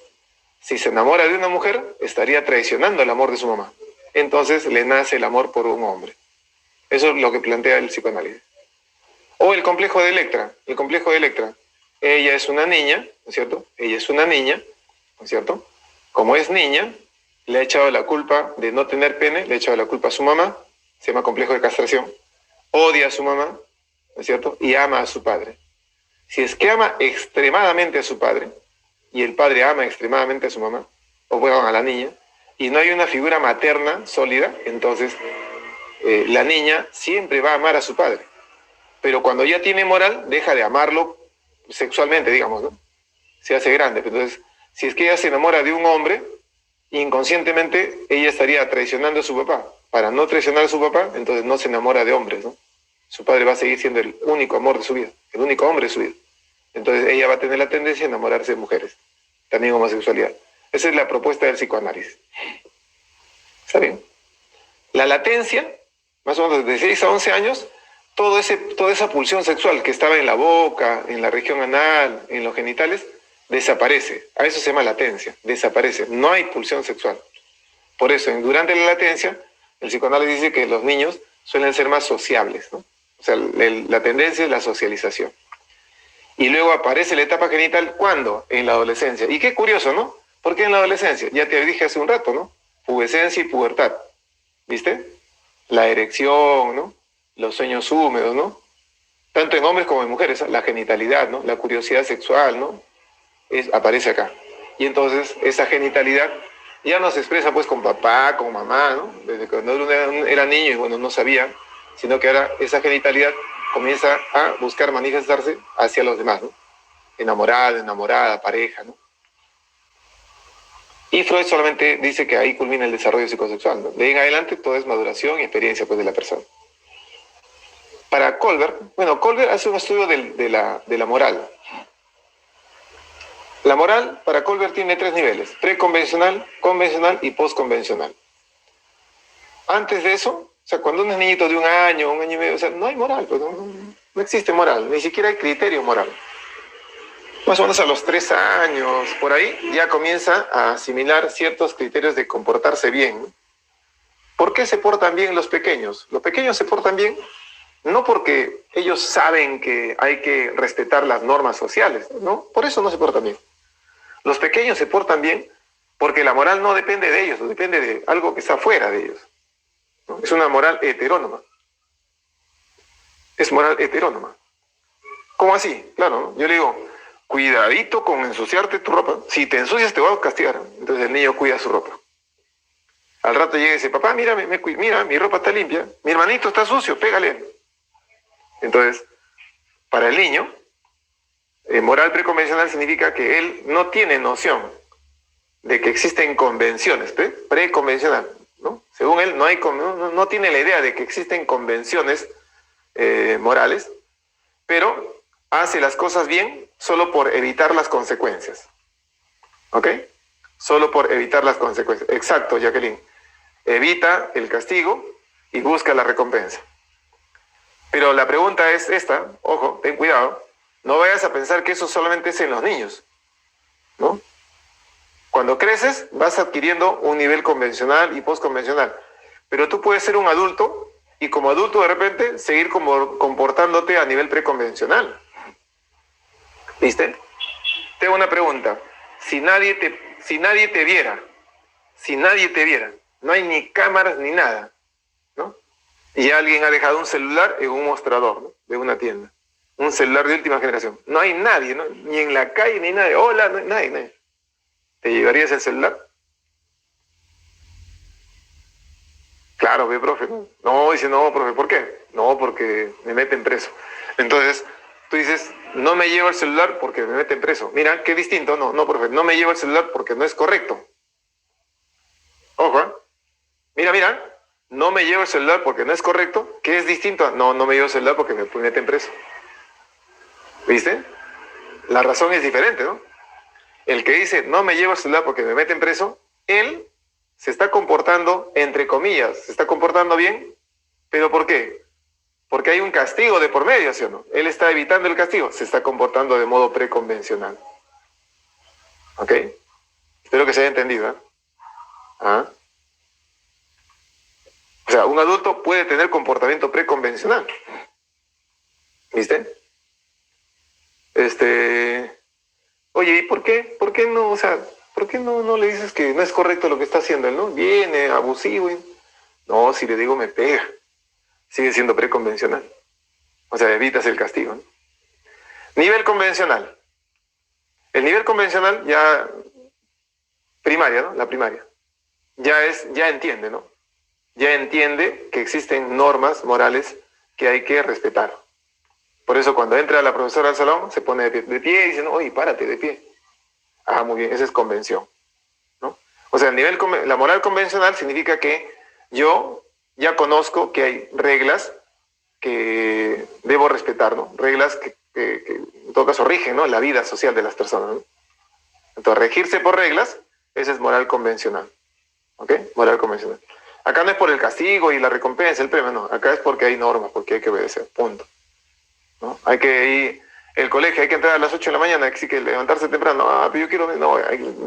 Speaker 1: Si se enamora de una mujer, estaría traicionando el amor de su mamá. Entonces le nace el amor por un hombre. Eso es lo que plantea el psicoanálisis. O el complejo de Electra. El complejo de Electra. Ella es una niña, ¿no es cierto? Ella es una niña, ¿no es cierto? Como es niña, le ha echado la culpa de no tener pene, le ha echado la culpa a su mamá, se llama complejo de castración. Odia a su mamá, ¿no es cierto? Y ama a su padre. Si es que ama extremadamente a su padre, y el padre ama extremadamente a su mamá, o bueno, a la niña, y no hay una figura materna sólida, entonces la niña siempre va a amar a su padre. Pero cuando ya tiene moral, deja de amarlo sexualmente, digamos, ¿no? Se hace grande. Entonces, si es que ella se enamora de un hombre, inconscientemente ella estaría traicionando a su papá. Para no traicionar a su papá, entonces no se enamora de hombres, ¿no? Su padre va a seguir siendo el único amor de su vida, el único hombre de su vida. Entonces ella va a tener la tendencia a enamorarse de mujeres, también homosexualidad. Esa es la propuesta del psicoanálisis. ¿Está bien? La latencia, más o menos de 6 a 11 años, toda esa pulsión sexual que estaba en la boca, en la región anal, en los genitales, desaparece. A eso se llama latencia, desaparece. No hay pulsión sexual. Por eso, durante la latencia, el psicoanálisis dice que los niños suelen ser más sociables, ¿no? O sea, la tendencia es la socialización. Y luego aparece la etapa genital, ¿cuándo? En la adolescencia. Y qué curioso, ¿no? ¿Por qué en la adolescencia? Ya te dije hace un rato, ¿no? Pubescencia y pubertad. ¿Viste? La erección, ¿no? Los sueños húmedos, ¿no? Tanto en hombres como en mujeres, la genitalidad, ¿no? La curiosidad sexual, ¿no? Aparece acá. Y entonces esa genitalidad ya no se expresa pues con papá, con mamá, ¿no? Desde cuando uno era niño y bueno, no sabía sino que ahora esa genitalidad comienza a buscar manifestarse hacia los demás, ¿no? Enamorado, enamorada, pareja, ¿no? Y Freud solamente dice que ahí culmina el desarrollo psicosexual, ¿no? De ahí en adelante todo es maduración y experiencia, pues, de la persona. Para Kohlberg, bueno, Kohlberg hace un estudio de la moral. La moral para Kohlberg tiene 3 niveles: preconvencional, convencional y postconvencional. Antes de eso, o sea, cuando uno es niñito de un año y medio, o sea, no hay moral, pues, no existe moral, ni siquiera hay criterio moral. Más o menos a los 3 años, por ahí, ya comienza a asimilar ciertos criterios de comportarse bien. ¿Por qué se portan bien los pequeños? Los pequeños se portan bien no porque ellos saben que hay que respetar las normas sociales, ¿no? Por eso no se portan bien. Los pequeños se portan bien porque la moral no depende de ellos, depende de algo que está fuera de ellos, ¿no? Es una moral heterónoma. Es moral heterónoma. ¿Cómo así? Claro, ¿no? Yo le digo, cuidadito con ensuciarte tu ropa. Si te ensucias te voy a castigar. Entonces el niño cuida su ropa. Al rato llega y dice, papá, mira, mira, mi ropa está limpia. Mi hermanito está sucio, pégale. Entonces, para el niño, moral preconvencional significa que él no tiene noción de que existen convenciones, preconvencional, ¿no? Según él, no tiene la idea de que existen convenciones morales, pero hace las cosas bien solo por evitar las consecuencias. ¿Ok? Solo por evitar las consecuencias. Exacto, Jacqueline. Evita el castigo y busca la recompensa. Pero la pregunta es esta, ojo, ten cuidado, no vayas a pensar que eso solamente es en los niños, ¿no? Cuando creces vas adquiriendo un nivel convencional y postconvencional, pero tú puedes ser un adulto y como adulto de repente seguir comportándote a nivel preconvencional. ¿Viste? Tengo una pregunta. Si nadie te viera, no hay ni cámaras ni nada, ¿no? Y alguien ha dejado un celular en un mostrador, ¿no?, de una tienda. Un celular de última generación. No hay nadie, ¿no? Ni en la calle, ni nadie. Hola, no hay nadie. ¿Te llevarías el celular? Claro, ve, profe. No, dice, no, profe, ¿por qué? No, porque me meten preso. Entonces, tú dices, no me llevo el celular porque me meten preso. Mira, qué distinto. No, profe, no me llevo el celular porque no es correcto. Ojo, ¿eh? Mira, no me llevo el celular porque no es correcto. ¿Qué es distinto? No me llevo el celular porque me meten preso. ¿Viste? La razón es diferente, ¿no? El que dice, no me llevo el celular porque me meten preso, él se está comportando, entre comillas, se está comportando bien, ¿pero por qué? Porque hay un castigo de por medio, ¿sí o no? Él está evitando el castigo, se está comportando de modo preconvencional. ¿Ok? Espero que se haya entendido, ¿eh? ¿Ah? O sea, un adulto puede tener comportamiento preconvencional. ¿Viste? Oye, ¿y por qué? ¿Por qué no? O sea, ¿por qué no le dices que no es correcto lo que está haciendo él, no? Viene, abusivo. No, si le digo me pega. Sigue siendo preconvencional. O sea, evitas el castigo, ¿no? Nivel convencional. El nivel convencional ya primaria, ¿no? La primaria. Ya entiende, ¿no? Ya entiende que existen normas morales que hay que respetar. Por eso cuando entra la profesora al salón se pone de pie y dice, no, oye, párate de pie. Ah, muy bien, esa es convención, ¿no? O sea, la moral convencional significa que yo ya conozco que hay reglas que debo respetar, ¿no? Reglas que en todo caso rigen, ¿no?, la vida social de las personas, ¿no? Entonces, regirse por reglas, esa es moral convencional. ¿Ok? Moral convencional. Acá no es por el castigo y la recompensa, el premio, no. Acá es porque hay normas, porque hay que obedecer, punto, ¿no? Hay que ir, el colegio, hay que entrar a las 8 de la mañana, hay que levantarse temprano. Ah, pero yo quiero, no,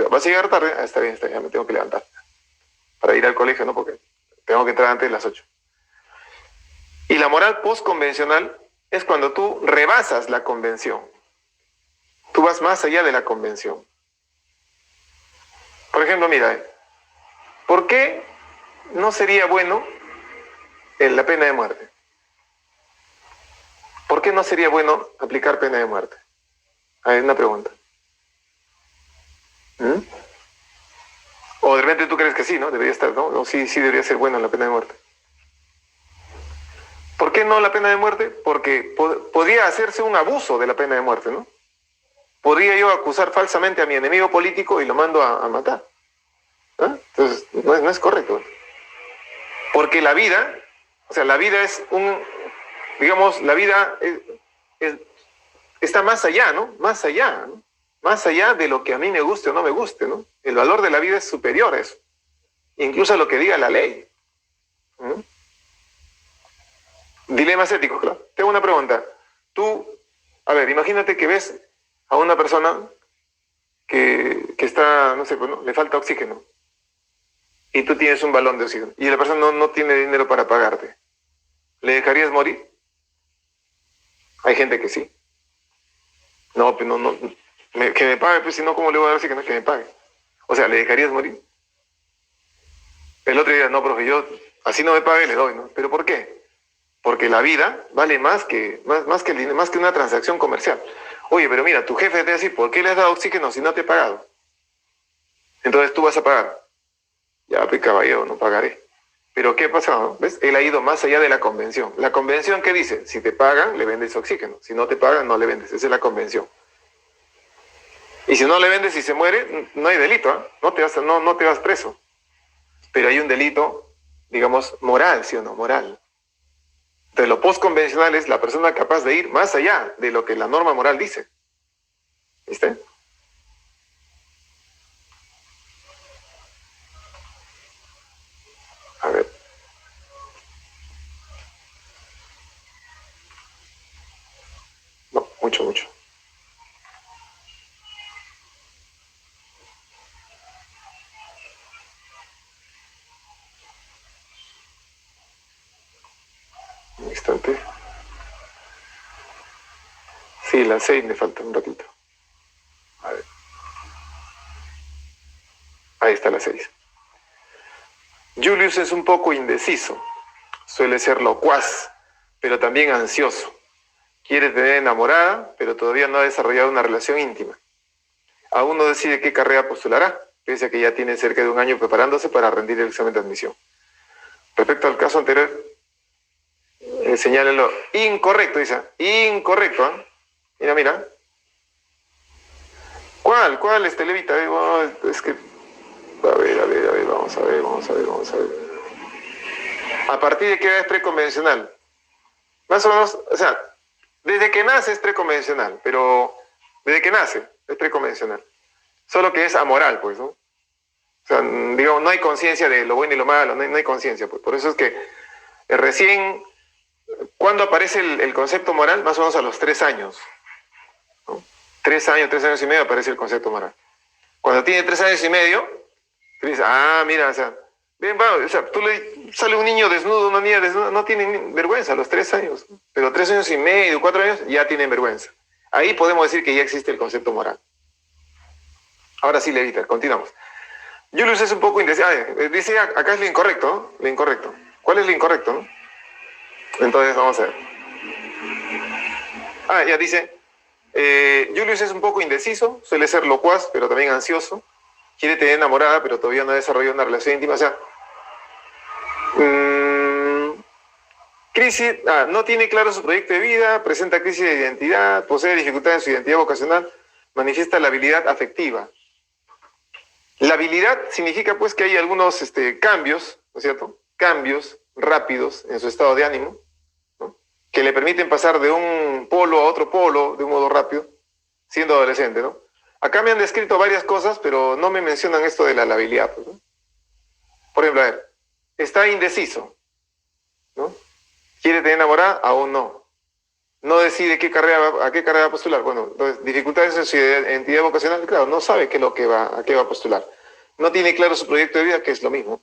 Speaker 1: vas a llegar tarde. Ah, está bien, ya me tengo que levantar para ir al colegio, ¿no? Porque tengo que entrar antes de las 8. Y la moral postconvencional es cuando tú rebasas la convención. Tú vas más allá de la convención. Por ejemplo, mira, ¿por qué no sería bueno la pena de muerte? ¿Por qué no sería bueno aplicar pena de muerte? Hay una pregunta. O de repente tú crees que sí, ¿no? Debería estar, ¿no? O sí debería ser buena la pena de muerte. ¿Por qué no la pena de muerte? Porque podría hacerse un abuso de la pena de muerte, ¿no? Podría yo acusar falsamente a mi enemigo político y lo mando a matar. ¿Ah? Entonces, no es correcto. Porque la vida, o sea, la vida es digamos, la vida está más allá, ¿no? Más allá, ¿no? Más allá de lo que a mí me guste o no me guste, ¿no? El valor de la vida es superior a eso. Incluso a lo que diga la ley. ¿Mm? Dilemas éticos, claro. Tengo una pregunta. Tú, a ver, imagínate que ves a una persona que está, no sé, pues, ¿no? Le falta oxígeno. Y tú tienes un balón de oxígeno. Y la persona no tiene dinero para pagarte. ¿Le dejarías morir? Hay gente que sí. No, pues no, que me pague, pues si no, ¿cómo le voy a dar oxígeno? Que me pague. O sea, ¿le dejarías morir? El otro día, no, profe, yo así no me pague, le doy, ¿no? ¿Pero por qué? Porque la vida vale más que una transacción comercial. Oye, pero mira, tu jefe te va a decir, ¿por qué le has dado oxígeno si no te he pagado? Entonces tú vas a pagar. Ya, pues caballero, no pagaré. Pero ¿qué pasa? ¿No? ¿Ves? Él ha ido más allá de la convención. ¿La convención qué dice? Si te pagan, le vendes oxígeno. Si no te pagan, no le vendes. Esa es la convención. Y si no le vendes y se muere, no hay delito, ¿eh? No te vas preso. Pero hay un delito, digamos, moral, ¿sí o no? Moral. Entonces, lo postconvencional es la persona capaz de ir más allá de lo que la norma moral dice. ¿Viste? A ver. No, mucho, mucho. Un instante. Sí, las 6 me falta un ratito. A ver. Ahí está la 6. Julius es un poco indeciso. Suele ser locuaz, pero también ansioso. Quiere tener enamorada, pero todavía no ha desarrollado una relación íntima. Aún no decide qué carrera postulará, pese a que ya tiene cerca de un año preparándose para rendir el examen de admisión. Respecto al caso anterior, señálelo incorrecto, dice. Incorrecto, ¿eh? Mira. ¿Cuál, Levita? Es que, a ver, vamos a ver. ¿A partir de qué edad es preconvencional? Más o menos, o sea, desde que nace es preconvencional, pero desde que nace es preconvencional. Solo que es amoral, pues, ¿no? O sea, digamos, no hay conciencia de lo bueno y lo malo, no hay conciencia, pues. Por eso es que recién, ¿cuándo aparece el concepto moral? Más o menos a los 3 años. ¿No? 3 años y medio aparece el concepto moral. Cuando tiene 3 años y medio, tú dices, mira, o sea, bien, o sea, sale un niño desnudo, una niña desnuda, no tienen vergüenza a los 3 años. Pero 3 años y medio, 4 años, ya tienen vergüenza. Ahí podemos decir que ya existe el concepto moral. Ahora sí, Levita, continuamos. Julius es un poco indeciso. Dice, acá es lo incorrecto, ¿no? Lo incorrecto. ¿Cuál es lo incorrecto, no? Entonces, vamos a ver. Ya dice, Julius es un poco indeciso, suele ser locuaz, pero también ansioso. Quiere tener enamorada, pero todavía no ha desarrollado una relación íntima. O sea, crisis, no tiene claro su proyecto de vida, presenta crisis de identidad, posee dificultades en su identidad vocacional, manifiesta la habilidad afectiva. La habilidad significa pues que hay algunos cambios, ¿no es cierto? Cambios rápidos en su estado de ánimo, ¿no? Que le permiten pasar de un polo a otro polo de un modo rápido, siendo adolescente, ¿no? Acá me han descrito varias cosas, pero no me mencionan esto de la habilidad, pues, ¿no? Por ejemplo, a ver, está indeciso, ¿no? ¿Quiere tener enamorada? Aún no. No decide a qué carrera va a postular. Bueno, entonces, dificultades en su identidad vocacional, claro, no sabe a qué va a postular. No tiene claro su proyecto de vida, que es lo mismo.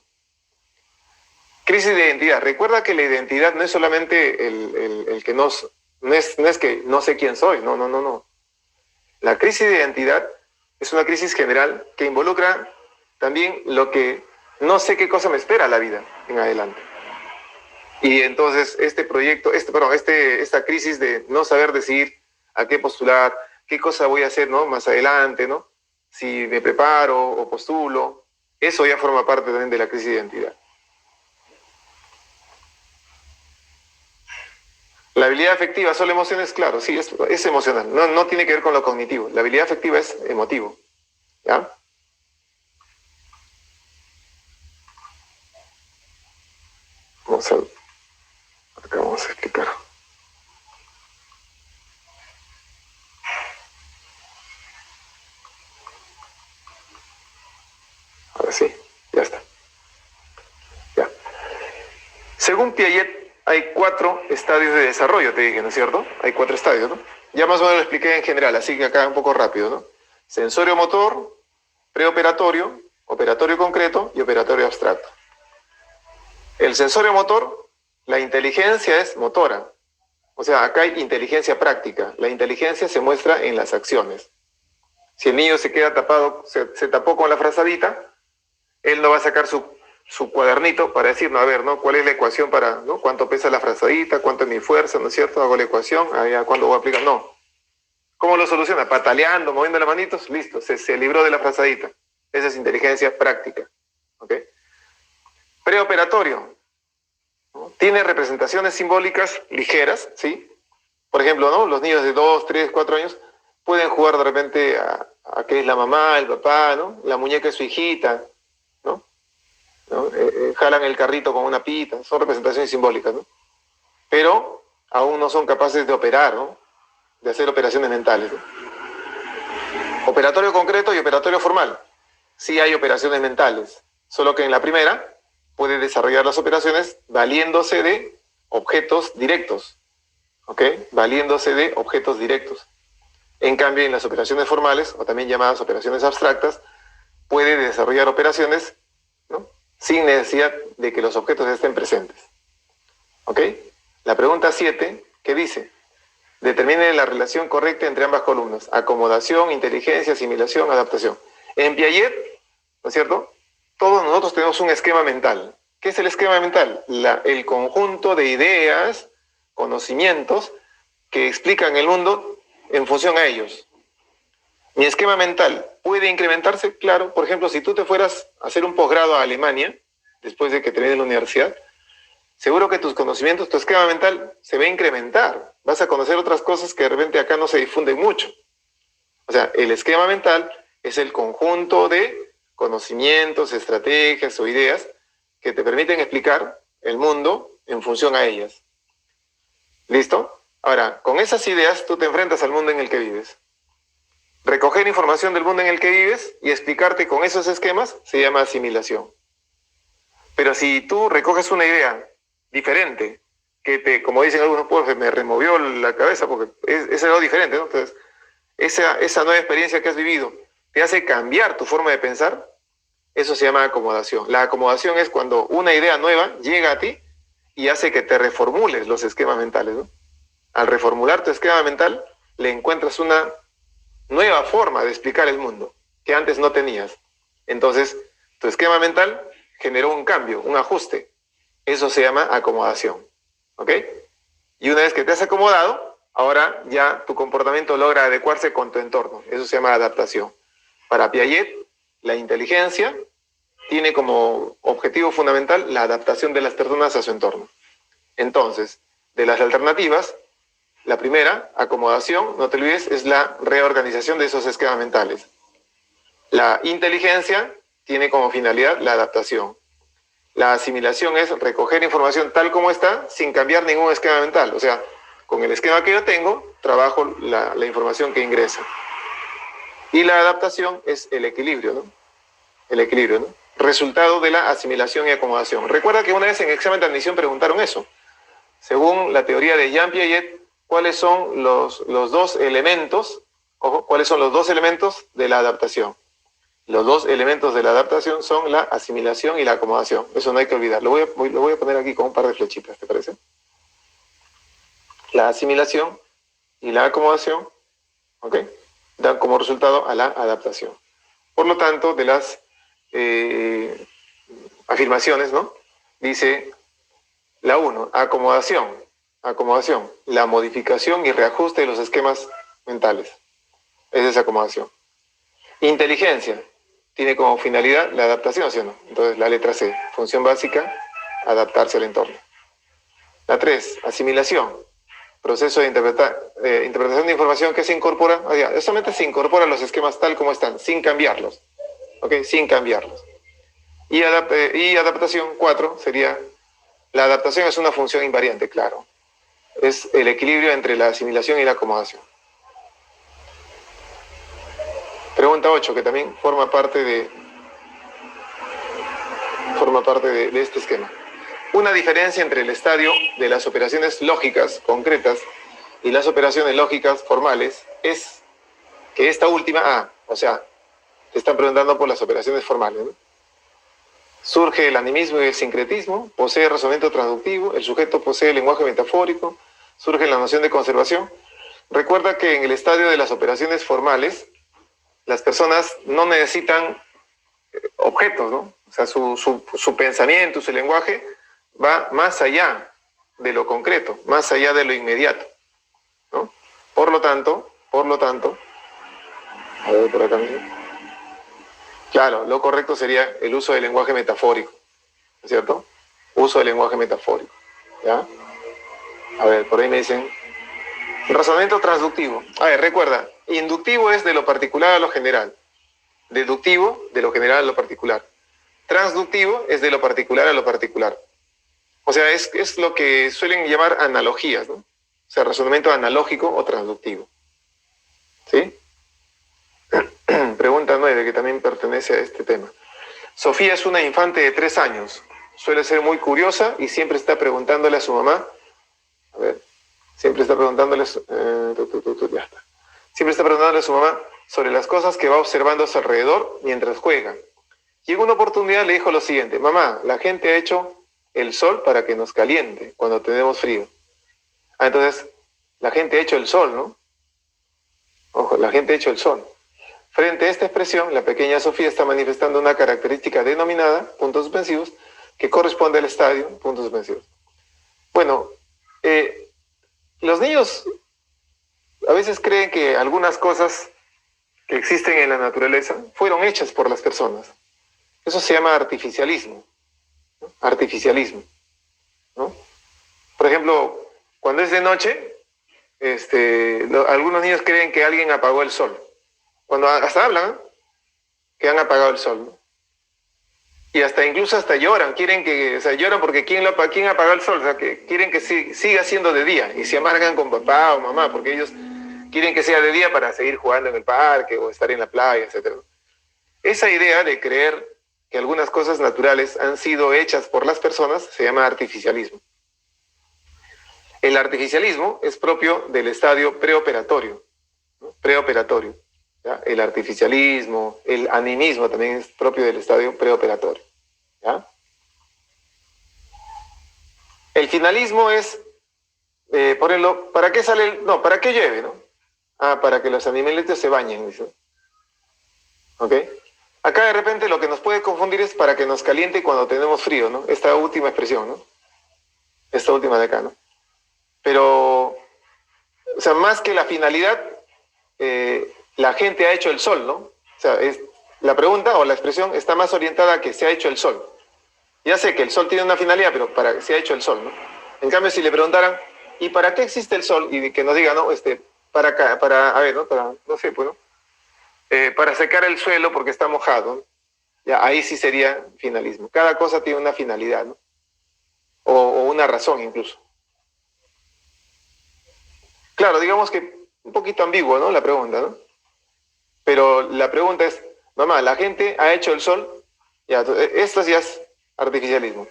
Speaker 1: Crisis de identidad. Recuerda que la identidad no es solamente el que no es que no sé quién soy, no. La crisis de identidad es una crisis general que involucra también lo que no sé qué cosa me espera la vida en adelante. Y entonces esta crisis de no saber decidir a qué postular, qué cosa voy a hacer, ¿no? Más adelante, ¿no? Si me preparo o postulo, eso ya forma parte también de la crisis de identidad. La habilidad afectiva, ¿solo emociones? Claro, sí, es emocional, no tiene que ver con lo cognitivo. La habilidad afectiva es emotivo, ¿ya? Acá vamos a explicar. Ahora sí, ya está. Ya. Según Piaget, hay 4 estadios de desarrollo, te dije, ¿no es cierto? Hay 4 estadios, ¿no? Ya más o menos lo expliqué en general, así que acá un poco rápido, ¿no? Sensorio motor, preoperatorio, operatorio concreto y operatorio abstracto. El sensorio motor, la inteligencia es motora. O sea, acá hay inteligencia práctica. La inteligencia se muestra en las acciones. Si el niño se queda tapado, se tapó con la frazadita, él no va a sacar su cuadernito para decir, no, a ver, ¿no? ¿Cuál es la ecuación para, ¿no? ¿Cuánto pesa la frazadita? ¿Cuánto es mi fuerza? ¿No es cierto? Hago la ecuación, allá, ¿cuándo voy a aplicar? No. ¿Cómo lo soluciona? Pataleando, moviendo las manitos, listo, se libró de la frazadita. Esa es inteligencia práctica. ¿Ok? Preoperatorio. ¿No? Tiene representaciones simbólicas ligeras, ¿sí? Por ejemplo, ¿no? Los niños de 2, 3, 4 años pueden jugar de repente a que es la mamá, el papá, ¿no? La muñeca es su hijita, ¿no? ¿No? Jalan el carrito con una pita, son representaciones simbólicas, ¿no? Pero aún no son capaces de operar, ¿no? De hacer operaciones mentales, ¿no? Operatorio concreto y operatorio formal. Sí hay operaciones mentales, solo que en la primera puede desarrollar las operaciones valiéndose de objetos directos, ¿ok? Valiéndose de objetos directos. En cambio, en las operaciones formales, o también llamadas operaciones abstractas, puede desarrollar operaciones, ¿no? Sin necesidad de que los objetos estén presentes. ¿Ok? La pregunta 7, ¿qué dice? Determine la relación correcta entre ambas columnas. Acomodación, inteligencia, asimilación, adaptación. En Piaget, ¿no es cierto? Todos nosotros tenemos un esquema mental. ¿Qué es el esquema mental? El conjunto de ideas, conocimientos que explican el mundo en función a ellos. Mi esquema mental puede incrementarse, claro. Por ejemplo, si tú te fueras a hacer un posgrado a Alemania, después de que termines la universidad, seguro que tus conocimientos, tu esquema mental se va a incrementar. Vas a conocer otras cosas que de repente acá no se difunden mucho. O sea, el esquema mental es el conjunto de conocimientos, estrategias o ideas que te permiten explicar el mundo en función a ellas. ¿Listo? Ahora, con esas ideas tú te enfrentas al mundo en el que vives. Recoger información del mundo en el que vives y explicarte con esos esquemas se llama asimilación. Pero si tú recoges una idea diferente, que como dicen algunos profes, me removió la cabeza porque es algo diferente, ¿no? Entonces, esa nueva experiencia que has vivido te hace cambiar tu forma de pensar, eso se llama acomodación. La acomodación es cuando una idea nueva llega a ti y hace que te reformules los esquemas mentales, ¿no? Al reformular tu esquema mental, le encuentras una nueva forma de explicar el mundo que antes no tenías. Entonces, tu esquema mental generó un cambio, un ajuste. Eso se llama acomodación. ¿Ok? Y una vez que te has acomodado, ahora ya tu comportamiento logra adecuarse con tu entorno. Eso se llama adaptación. Para Piaget, la inteligencia tiene como objetivo fundamental la adaptación de las personas a su entorno. Entonces, de las alternativas, la primera, acomodación, no te olvides, es la reorganización de esos esquemas mentales. La inteligencia tiene como finalidad la adaptación. La asimilación es recoger información tal como está sin cambiar ningún esquema mental. O sea, con el esquema que yo tengo, trabajo la información que ingresa. Y la adaptación es el equilibrio, ¿no? El equilibrio, ¿no? Resultado de la asimilación y acomodación. Recuerda que una vez en examen de admisión preguntaron eso. Según la teoría de Jean Piaget, ¿cuáles son los dos elementos? Ojo, ¿cuáles son los dos elementos de la adaptación? Los dos elementos de la adaptación son la asimilación y la acomodación. Eso no hay que olvidar. Lo voy a poner aquí con un par de flechitas, ¿te parece? La asimilación y la acomodación, ¿ok? Dan como resultado a la adaptación. Por lo tanto, de las afirmaciones, ¿no? Dice la 1, acomodación, la modificación y reajuste de los esquemas mentales. Esa es acomodación. Inteligencia, tiene como finalidad la adaptación, ¿sí o no? Entonces, la letra C, función básica, adaptarse al entorno. La 3, asimilación, proceso de interpretación de información que se incorpora, solamente se incorpora los esquemas tal como están, sin cambiarlos, ¿ok? Sin cambiarlos. Y adaptación 4 sería, la adaptación es una función invariante, claro. Es el equilibrio entre la asimilación y la acomodación. Pregunta 8, que también forma parte de este esquema. Una diferencia entre el estadio de las operaciones lógicas concretas y las operaciones lógicas formales es que esta última, te están preguntando por las operaciones formales, ¿no? Surge el animismo y el sincretismo, posee razonamiento transductivo, el sujeto posee lenguaje metafórico, surge la noción de conservación. Recuerda que en el estadio de las operaciones formales, las personas no necesitan objetos, ¿no? O sea, su pensamiento, su lenguaje va más allá de lo concreto, más allá de lo inmediato, ¿no? Por lo tanto, a ver por acá mismo. Claro, lo correcto sería el uso del lenguaje metafórico, ¿no es cierto? Uso del lenguaje metafórico, ¿ya? A ver, por ahí me dicen, razonamiento transductivo. A ver, recuerda, inductivo es de lo particular a lo general, deductivo de lo general a lo particular, transductivo es de lo particular a lo particular. O sea, es lo que suelen llamar analogías, ¿no? O sea, razonamiento analógico o transductivo. ¿Sí? Pregunta 9, que también pertenece a este tema. Sofía es una infante de 3 años. Suele ser muy curiosa y siempre está preguntándole a su mamá. A ver, siempre está preguntándole. Ya está. Siempre está preguntándole a su mamá sobre las cosas que va observando a su alrededor mientras juega. Y en una oportunidad le dijo lo siguiente: mamá, la gente ha hecho el sol para que nos caliente cuando tenemos frío. Entonces, la gente ha hecho el sol, ¿no? Ojo, la gente ha hecho el sol. Frente a esta expresión, la pequeña Sofía está manifestando una característica denominada, puntos suspensivos, que corresponde al estadio, puntos suspensivos. Bueno, los niños a veces creen que algunas cosas que existen en la naturaleza fueron hechas por las personas. Eso se llama artificialismo, ¿no? Artificialismo, ¿no? Por ejemplo, cuando es de noche, algunos niños creen que alguien apagó el sol. Cuando hasta hablan, ¿eh? Que han apagado el sol, ¿no? Y incluso hasta lloran, lloran porque ¿quién apagó el sol? O sea, que quieren que siga siendo de día y se amargan con papá o mamá porque ellos quieren que sea de día para seguir jugando en el parque o estar en la playa, etc. Esa idea de creer que algunas cosas naturales han sido hechas por las personas se llama artificialismo. El artificialismo es propio del estadio preoperatorio, ¿no? Preoperatorio. ¿Ya? El artificialismo, el animismo también es propio del estadio preoperatorio. ¿Ya? El finalismo es, ponerlo, ¿para qué sale? ¿Para qué llueve? ¿No? Para que los animalitos se bañen, dice. ¿Ok? Acá de repente lo que nos puede confundir es para que nos caliente cuando tenemos frío, ¿no? Esta última expresión, ¿no? Esta última de acá, ¿no? Pero, o sea, más que la finalidad, la gente ha hecho el sol, ¿no? O sea, la pregunta o la expresión está más orientada a que se ha hecho el sol. Ya sé que el sol tiene una finalidad, pero para que se ha hecho el sol, ¿no? En cambio, si le preguntaran, ¿y para qué existe el sol? Y que nos diga, ¿no? Para secar el suelo porque está mojado, ¿no? Ya, ahí sí sería finalismo. Cada cosa tiene una finalidad, ¿no? O una razón incluso. Claro, digamos que un poquito ambiguo, ¿no? La pregunta, ¿no? Pero la pregunta es, mamá, ¿la gente ha hecho el sol? Ya, esto ya es artificialismo.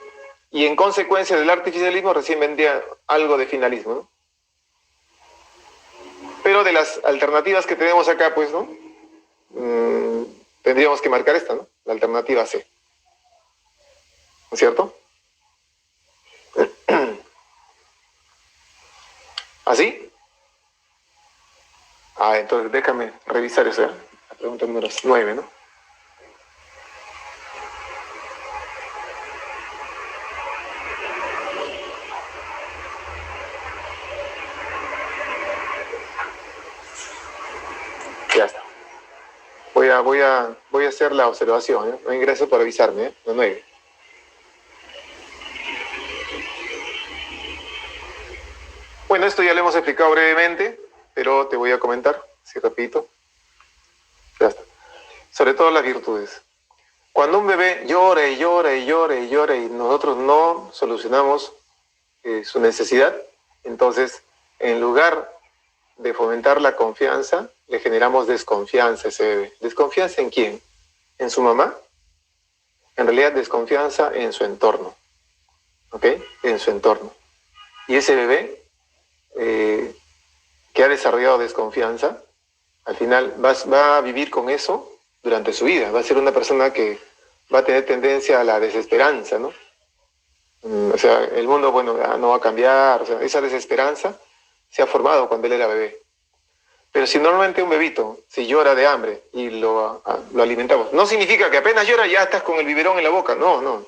Speaker 1: Y en consecuencia del artificialismo recién vendría algo de finalismo, ¿no? Pero de las alternativas que tenemos acá, pues, ¿no? Tendríamos que marcar esta, ¿no? La alternativa C. ¿No es cierto? ¿Así? Entonces déjame revisar eso, ¿eh? La pregunta número 9, ¿no? Ya está. Voy a hacer la observación, ¿eh? No ingreso para avisarme, ¿eh? La 9. Bueno, esto ya lo hemos explicado brevemente, pero te voy a comentar, si repito. Ya está. Sobre todo las virtudes. Cuando un bebé llora y llora y llora y llora y nosotros no solucionamos su necesidad, entonces, en lugar de fomentar la confianza, le generamos desconfianza a ese bebé. ¿Desconfianza en quién? ¿En su mamá? En realidad, desconfianza en su entorno. ¿Ok? En su entorno. Y ese bebé que ha desarrollado desconfianza, al final va a vivir con eso durante su vida. Va a ser una persona que va a tener tendencia a la desesperanza, ¿no? O sea, el mundo, bueno, no va a cambiar. O sea, esa desesperanza se ha formado cuando él era bebé. Pero si normalmente un bebito, si llora de hambre y lo alimentamos, no significa que apenas llora ya estás con el biberón en la boca, no.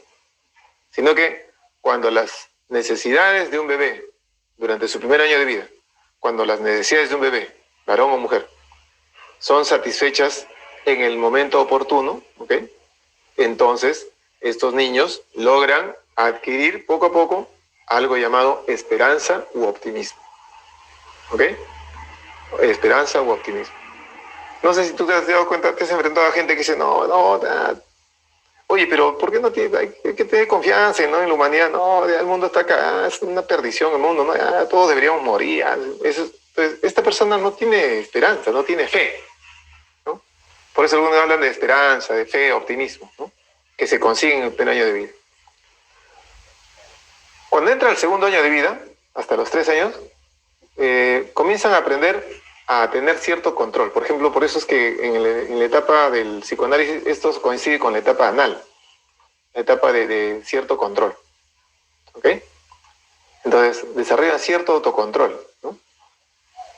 Speaker 1: Sino que cuando las necesidades de un bebé durante su primer año de vida, cuando las necesidades de un bebé, varón o mujer, son satisfechas en el momento oportuno, ¿ok? Entonces, estos niños logran adquirir poco a poco algo llamado esperanza u optimismo. ¿Ok? Esperanza u optimismo. No sé si tú te has dado cuenta, te has enfrentado a gente que dice, oye, pero ¿por qué no hay que tener confianza, ¿no? En la humanidad? No, el mundo está acá, es una perdición el mundo, ¿no? Ya, todos deberíamos morir. Entonces, esta persona no tiene esperanza, no tiene fe, ¿no? Por eso algunos hablan de esperanza, de fe, optimismo, ¿no? Que se consiguen en el primer año de vida. Cuando entra el segundo año de vida, hasta los 3 años, comienzan a aprender a tener cierto control. Por ejemplo, por eso es que en la etapa del psicoanálisis esto coincide con la etapa anal, la etapa de cierto control. ¿Ok? Entonces, desarrollan cierto autocontrol, ¿no?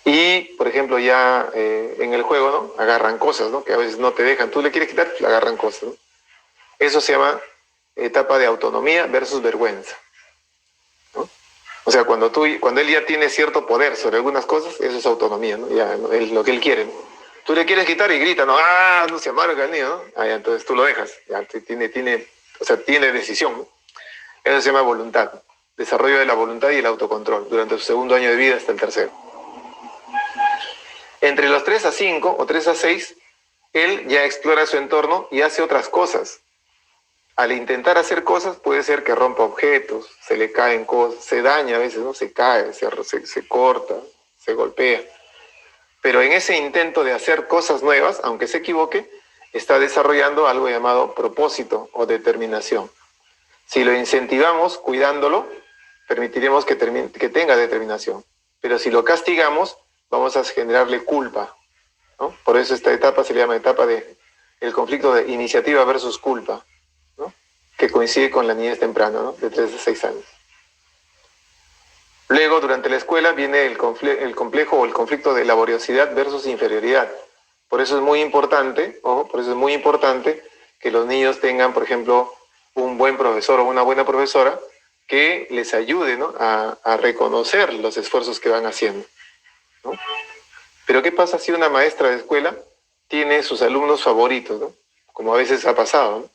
Speaker 1: Y, por ejemplo, ya en el juego, ¿no? Agarran cosas, ¿no? Que a veces no te dejan. Tú le quieres quitar, le agarran cosas, ¿no? Eso se llama etapa de autonomía versus vergüenza, ¿no? O sea, cuando él ya tiene cierto poder sobre algunas cosas, eso es autonomía, ¿no? Ya, ¿no? Es lo que él quiere, ¿no? Tú le quieres quitar y grita, ¿no? No se amarga el niño, ¿no? Ya, entonces tú lo dejas. Ya, tiene decisión, ¿no? Eso se llama voluntad. Desarrollo de la voluntad y el autocontrol durante su segundo año de vida hasta el tercero. Entre los 3 a 5 o 3 a 6, él ya explora su entorno y hace otras cosas. Al intentar hacer cosas puede ser que rompa objetos, se le caen cosas, se daña a veces, ¿no? Se cae, se corta, se golpea. Pero en ese intento de hacer cosas nuevas, aunque se equivoque, está desarrollando algo llamado propósito o determinación. Si lo incentivamos cuidándolo, permitiremos que tenga determinación. Pero si lo castigamos, vamos a generarle culpa, ¿no? Por eso esta etapa se le llama etapa el conflicto de iniciativa versus culpa, ¿no? Que coincide con la niñez temprana, ¿no? De 3 a 6 años. Luego, durante la escuela, viene el complejo o el conflicto de laboriosidad versus inferioridad. Por eso es muy importante, que los niños tengan, por ejemplo, un buen profesor o una buena profesora que les ayude, ¿no? a reconocer los esfuerzos que van haciendo, ¿no? Pero ¿qué pasa si una maestra de escuela tiene sus alumnos favoritos, ¿no? Como a veces ha pasado, ¿no?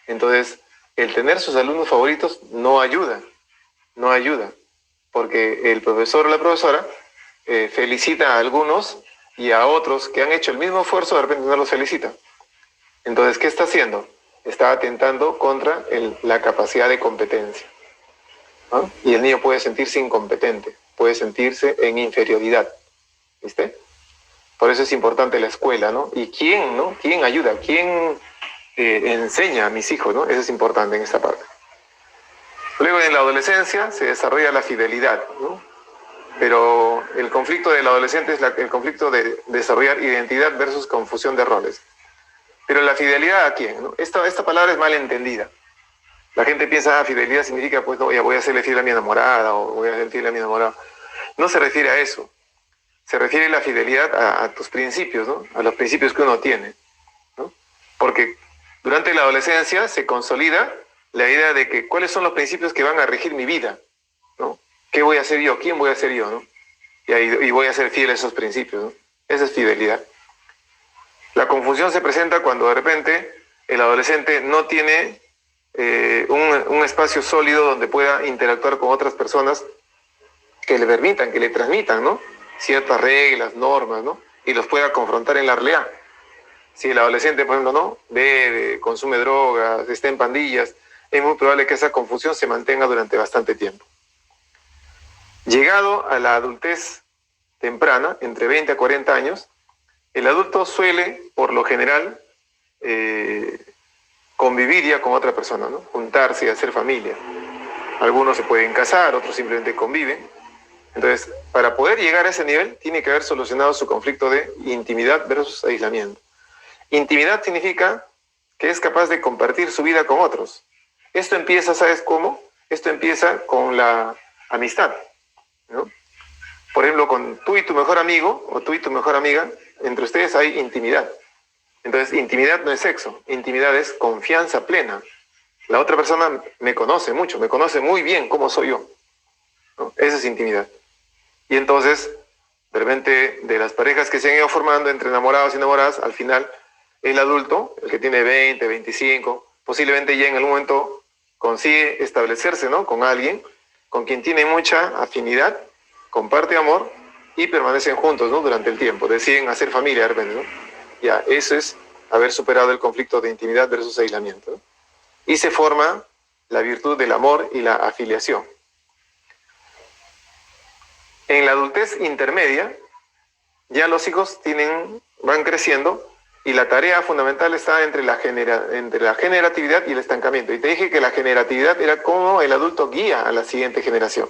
Speaker 1: Entonces, el tener sus alumnos favoritos no ayuda, porque el profesor o la profesora felicita a algunos y a otros que han hecho el mismo esfuerzo, de repente no los felicita. Entonces, ¿qué está haciendo? Está atentando contra la capacidad de competencia, ¿no? Y el niño puede sentirse incompetente, puede sentirse en inferioridad, ¿viste? Por eso es importante la escuela, ¿no? ¿Y quién, no? ¿Quién ayuda? ¿Quién enseña a mis hijos, no? Eso es importante en esta parte. Luego en la adolescencia se desarrolla la fidelidad, ¿no? Pero el conflicto del adolescente es el conflicto de desarrollar identidad versus confusión de roles. Pero la fidelidad ¿a quién, no? Esta palabra es mal entendida. La gente piensa, fidelidad significa, pues, no, ya voy a serle fiel a mi enamorada o voy a ser fiel a mi enamorado. No se refiere a eso. Se refiere a la fidelidad a tus principios, ¿no? A los principios que uno tiene, ¿no? Porque durante la adolescencia se consolida la idea de que cuáles son los principios que van a regir mi vida, ¿no? ¿Qué voy a hacer yo? ¿Quién voy a ser yo, no? Y voy a ser fiel a esos principios, ¿no? Esa es fidelidad. La confusión se presenta cuando de repente el adolescente no tiene un espacio sólido donde pueda interactuar con otras personas que le permitan, que le transmitan, ¿no? Ciertas reglas, normas, ¿no? Y los pueda confrontar en la realidad. Si el adolescente, por ejemplo, ¿no? Bebe, consume drogas, está en pandillas, es muy probable que esa confusión se mantenga durante bastante tiempo. Llegado a la adultez temprana, entre 20 a 40 años, el adulto suele, por lo general, convivir ya con otra persona, ¿no? Juntarse y hacer familia. Algunos se pueden casar, otros simplemente conviven. Entonces, para poder llegar a ese nivel, tiene que haber solucionado su conflicto de intimidad versus aislamiento. Intimidad significa que es capaz de compartir su vida con otros. Esto empieza, ¿sabes cómo? Esto empieza con la amistad, ¿no? Por ejemplo, con tú y tu mejor amigo o tú y tu mejor amiga, entre ustedes hay intimidad. Entonces, intimidad no es sexo, intimidad es confianza plena. La otra persona me conoce mucho, me conoce muy bien cómo soy yo, ¿no? Esa es intimidad. Y entonces, de repente, de las parejas que se han ido formando entre enamorados y enamoradas, al final, el adulto, el que tiene 20, 25, posiblemente ya en algún momento consigue establecerse, ¿no? Con alguien con quien tiene mucha afinidad, comparte amor y permanecen juntos, ¿no? Durante el tiempo, deciden hacer familia de repente, ¿no? Ya, eso es haber superado el conflicto de intimidad versus aislamiento, ¿no? Y se forma la virtud del amor y la afiliación. En la adultez intermedia, ya los hijos van creciendo y la tarea fundamental está entre la generatividad y el estancamiento. Y te dije que la generatividad era cómo el adulto guía a la siguiente generación.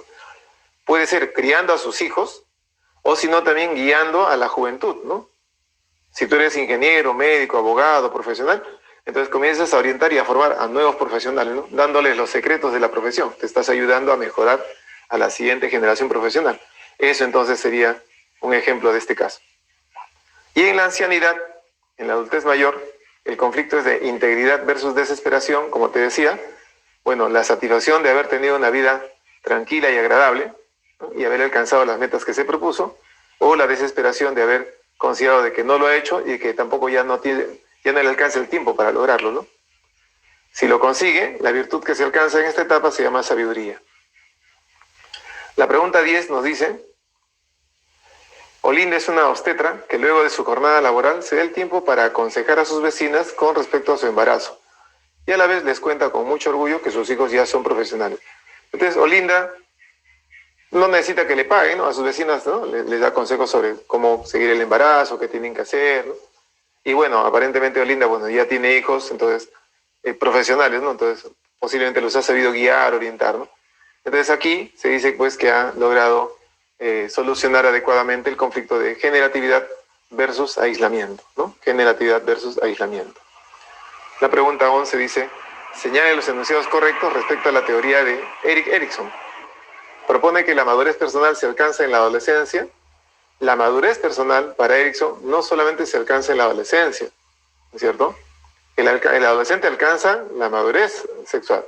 Speaker 1: Puede ser criando a sus hijos o si no también guiando a la juventud, ¿no? Si tú eres ingeniero, médico, abogado, profesional, entonces comienzas a orientar y a formar a nuevos profesionales, ¿no? Dándoles los secretos de la profesión. Te estás ayudando a mejorar a la siguiente generación profesional. Eso entonces sería un ejemplo de este caso. Y en la ancianidad, en la adultez mayor, el conflicto es de integridad versus desesperación, como te decía. Bueno, la satisfacción de haber tenido una vida tranquila y agradable, ¿no? Y haber alcanzado las metas que se propuso, o la desesperación de haber considerado de que no lo ha hecho y que tampoco ya no le alcanza el tiempo para lograrlo, ¿no? Si lo consigue, la virtud que se alcanza en esta etapa se llama sabiduría. La pregunta 10 nos dice: Olinda es una obstetra que luego de su jornada laboral se da el tiempo para aconsejar a sus vecinas con respecto a su embarazo y a la vez les cuenta con mucho orgullo que sus hijos ya son profesionales. Entonces, Olinda no necesita que le paguen, ¿no? A sus vecinas, ¿no? Les da consejos sobre cómo seguir el embarazo, qué tienen que hacer, ¿no? Y bueno, aparentemente Olinda, bueno, ya tiene hijos, entonces, profesionales, ¿no? Entonces, posiblemente los ha sabido guiar, orientar, ¿no? Entonces aquí se dice pues que ha logrado solucionar adecuadamente el conflicto de generatividad versus aislamiento, ¿no? Generatividad versus aislamiento. La pregunta 11 dice: señale los enunciados correctos respecto a la teoría de Erik Erikson. Propone que la madurez personal se alcanza en la adolescencia. La madurez personal para Erikson no solamente se alcanza en la adolescencia, ¿no es cierto? El adolescente alcanza la madurez sexual,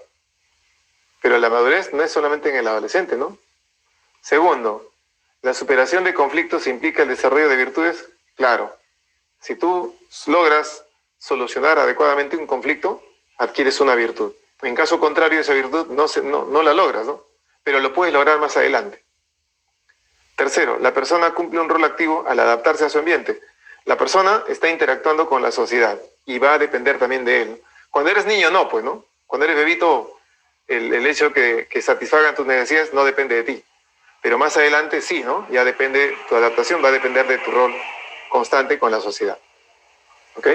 Speaker 1: pero la madurez no es solamente en el adolescente, ¿no? Segundo, la superación de conflictos implica el desarrollo de virtudes. Claro, si tú logras solucionar adecuadamente un conflicto, adquieres una virtud. En caso contrario, esa virtud no la logras, ¿no? Pero lo puedes lograr más adelante. Tercero, la persona cumple un rol activo al adaptarse a su ambiente. La persona está interactuando con la sociedad y va a depender también de él. Cuando eres niño, no, pues, ¿no? Cuando eres bebito, el hecho que satisfagan tus necesidades no depende de ti. Pero más adelante sí, ¿no? Ya depende, tu adaptación va a depender de tu rol constante con la sociedad. ¿Ok?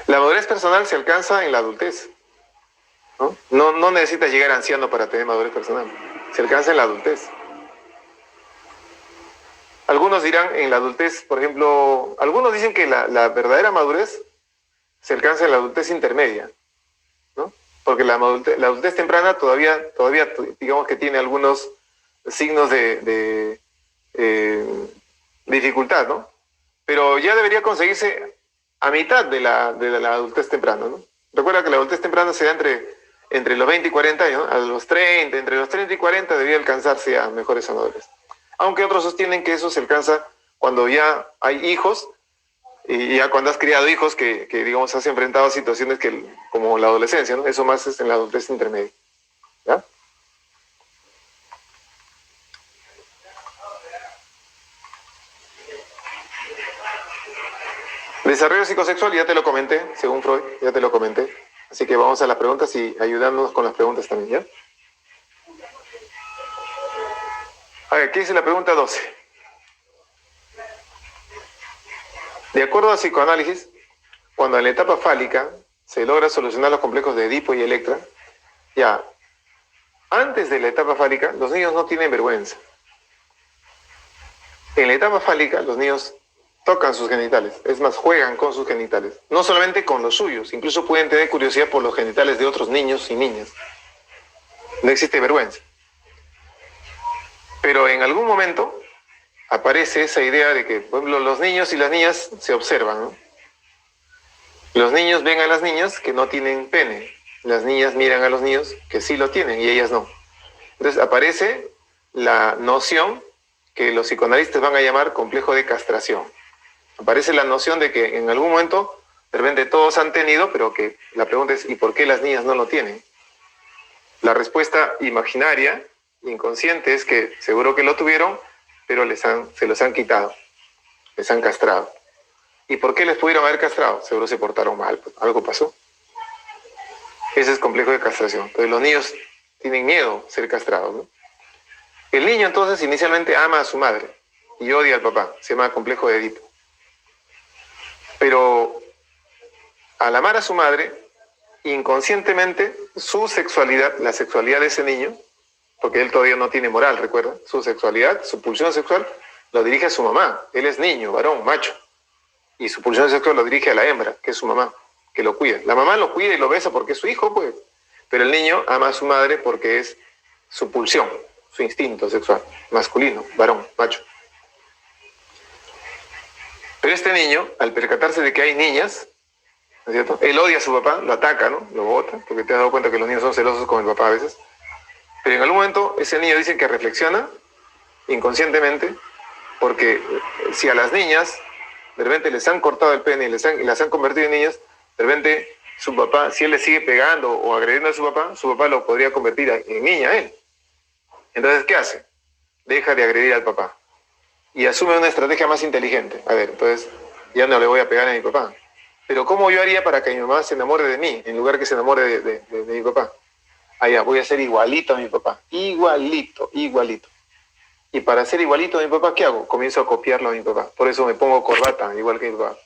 Speaker 1: La madurez personal se alcanza en la adultez, ¿no? No necesitas llegar anciano para tener madurez personal. Se alcanza en la adultez. Algunos dirán en la adultez, por ejemplo, algunos dicen que la verdadera madurez se alcanza en la adultez intermedia, ¿no? Porque la adultez temprana todavía digamos que tiene algunos signos de dificultad, ¿no? Pero ya debería conseguirse a mitad de la adultez temprana, ¿no? Recuerda que la adultez temprana se da entre los 20 y 40 años, ¿no? A los 30, entre los 30 y 40 debería alcanzarse a mejores madurez. Aunque otros sostienen que eso se alcanza cuando ya hay hijos y ya cuando has criado hijos que digamos, has enfrentado situaciones como la adolescencia, ¿no? Eso más es en la adultez intermedia. ¿Ya? Desarrollo psicosexual, ya te lo comenté, según Freud, ya te lo comenté. Así que vamos a las preguntas y ayudándonos con las preguntas también, ¿ya? A ver, ¿qué dice la pregunta 12? De acuerdo al psicoanálisis, cuando en la etapa fálica se logra solucionar los complejos de Edipo y Electra, ya, antes de la etapa fálica, los niños no tienen vergüenza. En la etapa fálica, los niños tocan sus genitales, es más, juegan con sus genitales. No solamente con los suyos, incluso pueden tener curiosidad por los genitales de otros niños y niñas. No existe vergüenza. Pero en algún momento aparece esa idea de que, por ejemplo, los niños y las niñas se observan, ¿no? Los niños ven a las niñas que no tienen pene. Las niñas miran a los niños que sí lo tienen y ellas no. Entonces aparece la noción que los psicoanalistas van a llamar complejo de castración. Aparece la noción de que en algún momento, de repente todos han tenido, pero que la pregunta es, ¿y por qué las niñas no lo tienen? La respuesta imaginaria, inconsciente, es que seguro que lo tuvieron, pero se los han quitado, les han castrado. ¿Y por qué les pudieron haber castrado? Seguro se portaron mal, pues, algo pasó. Ese es complejo de castración. Entonces los niños tienen miedo a ser castrados, ¿no? El niño entonces inicialmente ama a su madre y odia al papá, se llama complejo de Edipo. Pero al amar a su madre, inconscientemente su sexualidad, la sexualidad de ese niño, porque él todavía no tiene moral, recuerda, su sexualidad, su pulsión sexual, lo dirige a su mamá. Él es niño, varón, macho. Y su pulsión sexual lo dirige a la hembra, que es su mamá, que lo cuida. La mamá lo cuida y lo besa porque es su hijo, pues. Pero el niño ama a su madre porque es su pulsión, su instinto sexual, masculino, varón, macho. Pero este niño, al percatarse de que hay niñas, ¿no es cierto? Él odia a su papá, lo ataca, ¿no? Lo bota, porque te has dado cuenta que los niños son celosos con el papá a veces. Pero en algún momento ese niño dice que reflexiona inconscientemente, porque si a las niñas de repente les han cortado el pene y las han convertido en niñas, de repente su papá, si él le sigue pegando o agrediendo a su papá lo podría convertir en niña a él. Entonces, ¿qué hace? Deja de agredir al papá y asume una estrategia más inteligente. A ver, entonces ya no le voy a pegar a mi papá. Pero ¿cómo yo haría para que mi mamá se enamore de mí en lugar que se enamore de mi papá? Allá, voy a ser igualito a mi papá. Igualito. Y para ser igualito a mi papá, ¿qué hago? Comienzo a copiarlo a mi papá. Por eso me pongo corbata, igual que mi papá.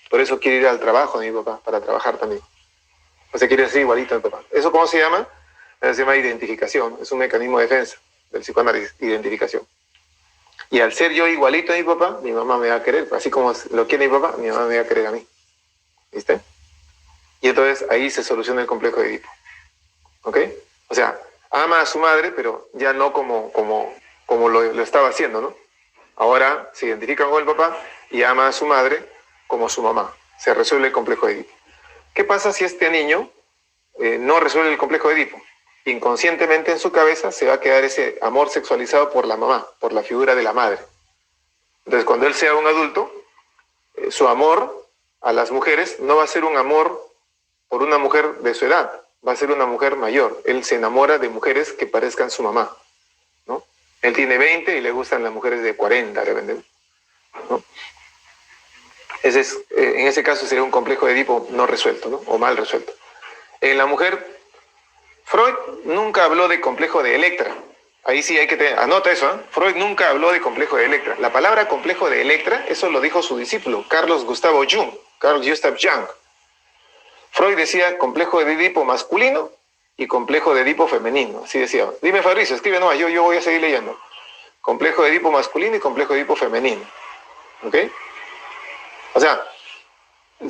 Speaker 1: Por eso quiero ir al trabajo de mi papá, para trabajar también. O sea, quiero ser igualito a mi papá. ¿Eso cómo se llama? Se llama identificación. Es un mecanismo de defensa del psicoanálisis, identificación. Y al ser yo igualito a mi papá, mi mamá me va a querer. Así como lo quiere mi papá, mi mamá me va a querer a mí. ¿Viste? Y entonces ahí se soluciona el complejo de Edipo. ¿Ok? O sea, ama a su madre, pero ya no como lo estaba haciendo, ¿no? Ahora se identifica con el papá y ama a su madre como su mamá. Se resuelve el complejo de Edipo. ¿Qué pasa si este niño no resuelve el complejo de Edipo? Inconscientemente en su cabeza se va a quedar ese amor sexualizado por la mamá, por la figura de la madre. Entonces, cuando él sea un adulto, su amor a las mujeres no va a ser un amor por una mujer de su edad, va a ser una mujer mayor. Él se enamora de mujeres que parezcan su mamá, ¿no? Él tiene 20 y le gustan las mujeres de 40, ¿no? En ese caso sería un complejo de Edipo no resuelto, ¿no? O mal resuelto. En la mujer, Freud nunca habló de complejo de Electra. Ahí sí hay que tener, anota eso, ¿eh? Freud nunca habló de complejo de Electra. La palabra complejo de Electra, eso lo dijo su discípulo, Carl Gustav Jung. Freud decía complejo de Edipo masculino y complejo de Edipo femenino. Así decía. Dime, Fabricio, escribe nomás, yo voy a seguir leyendo. Complejo de Edipo masculino y complejo de Edipo femenino. ¿Ok? O sea,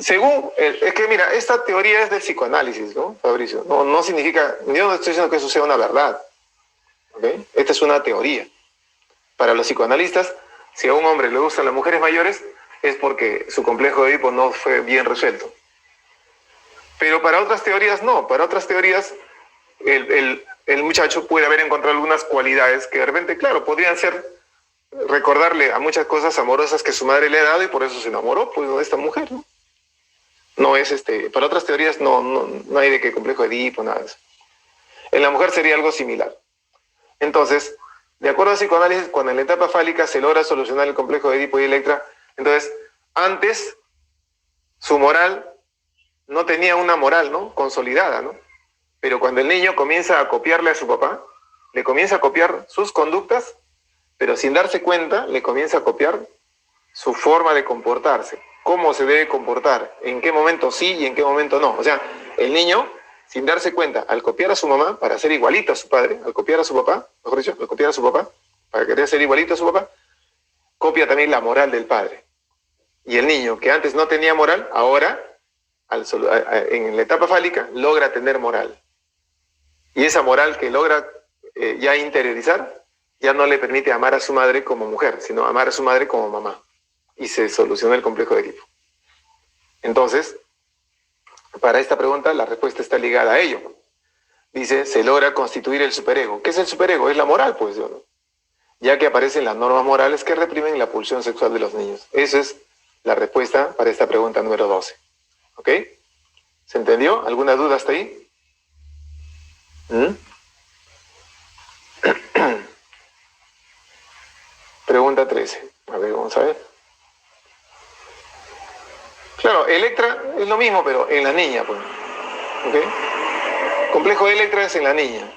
Speaker 1: según, es que mira, esta teoría es del psicoanálisis, ¿no, Fabricio? No significa, yo no estoy diciendo que eso sea una verdad. ¿Ok? Esta es una teoría. Para los psicoanalistas, si a un hombre le gustan las mujeres mayores, es porque su complejo de Edipo no fue bien resuelto. Pero para otras teorías no. Para otras teorías, el muchacho puede haber encontrado algunas cualidades que de repente, claro, podrían ser recordarle a muchas cosas amorosas que su madre le ha dado y por eso se enamoró pues, de esta mujer, ¿no? No es para otras teorías no hay de qué complejo de Edipo, nada de eso. En la mujer sería algo similar. Entonces, de acuerdo al psicoanálisis, cuando en la etapa fálica se logra solucionar el complejo de Edipo y Electra, entonces, antes su moral no tenía una moral, ¿no?, consolidada, ¿no? Pero cuando el niño comienza a copiarle a su papá, le comienza a copiar sus conductas, pero sin darse cuenta, le comienza a copiar su forma de comportarse, cómo se debe comportar, en qué momento sí y en qué momento no. O sea, el niño, sin darse cuenta, al copiar a su mamá, para ser igualito a su padre, al copiar a su papá, mejor dicho, al copiar a su papá, para querer ser igualito a su papá, copia también la moral del padre. Y el niño, que antes no tenía moral, ahora, en la etapa fálica, logra tener moral. Y esa moral que logra ya interiorizar, ya no le permite amar a su madre como mujer, sino amar a su madre como mamá. Y se soluciona el complejo de Edipo. Entonces, para esta pregunta, la respuesta está ligada a ello. Dice, se logra constituir el superego. ¿Qué es el superego? Es la moral, pues, ¿no? Ya que aparecen las normas morales que reprimen la pulsión sexual de los niños. Esa es la respuesta para esta pregunta número 12. ¿Ok? ¿Se entendió? ¿Alguna duda hasta ahí? Pregunta 13. A ver, vamos a ver. Claro, Electra es lo mismo, pero en la niña, pues. ¿Ok? Complejo de Electra es en la niña.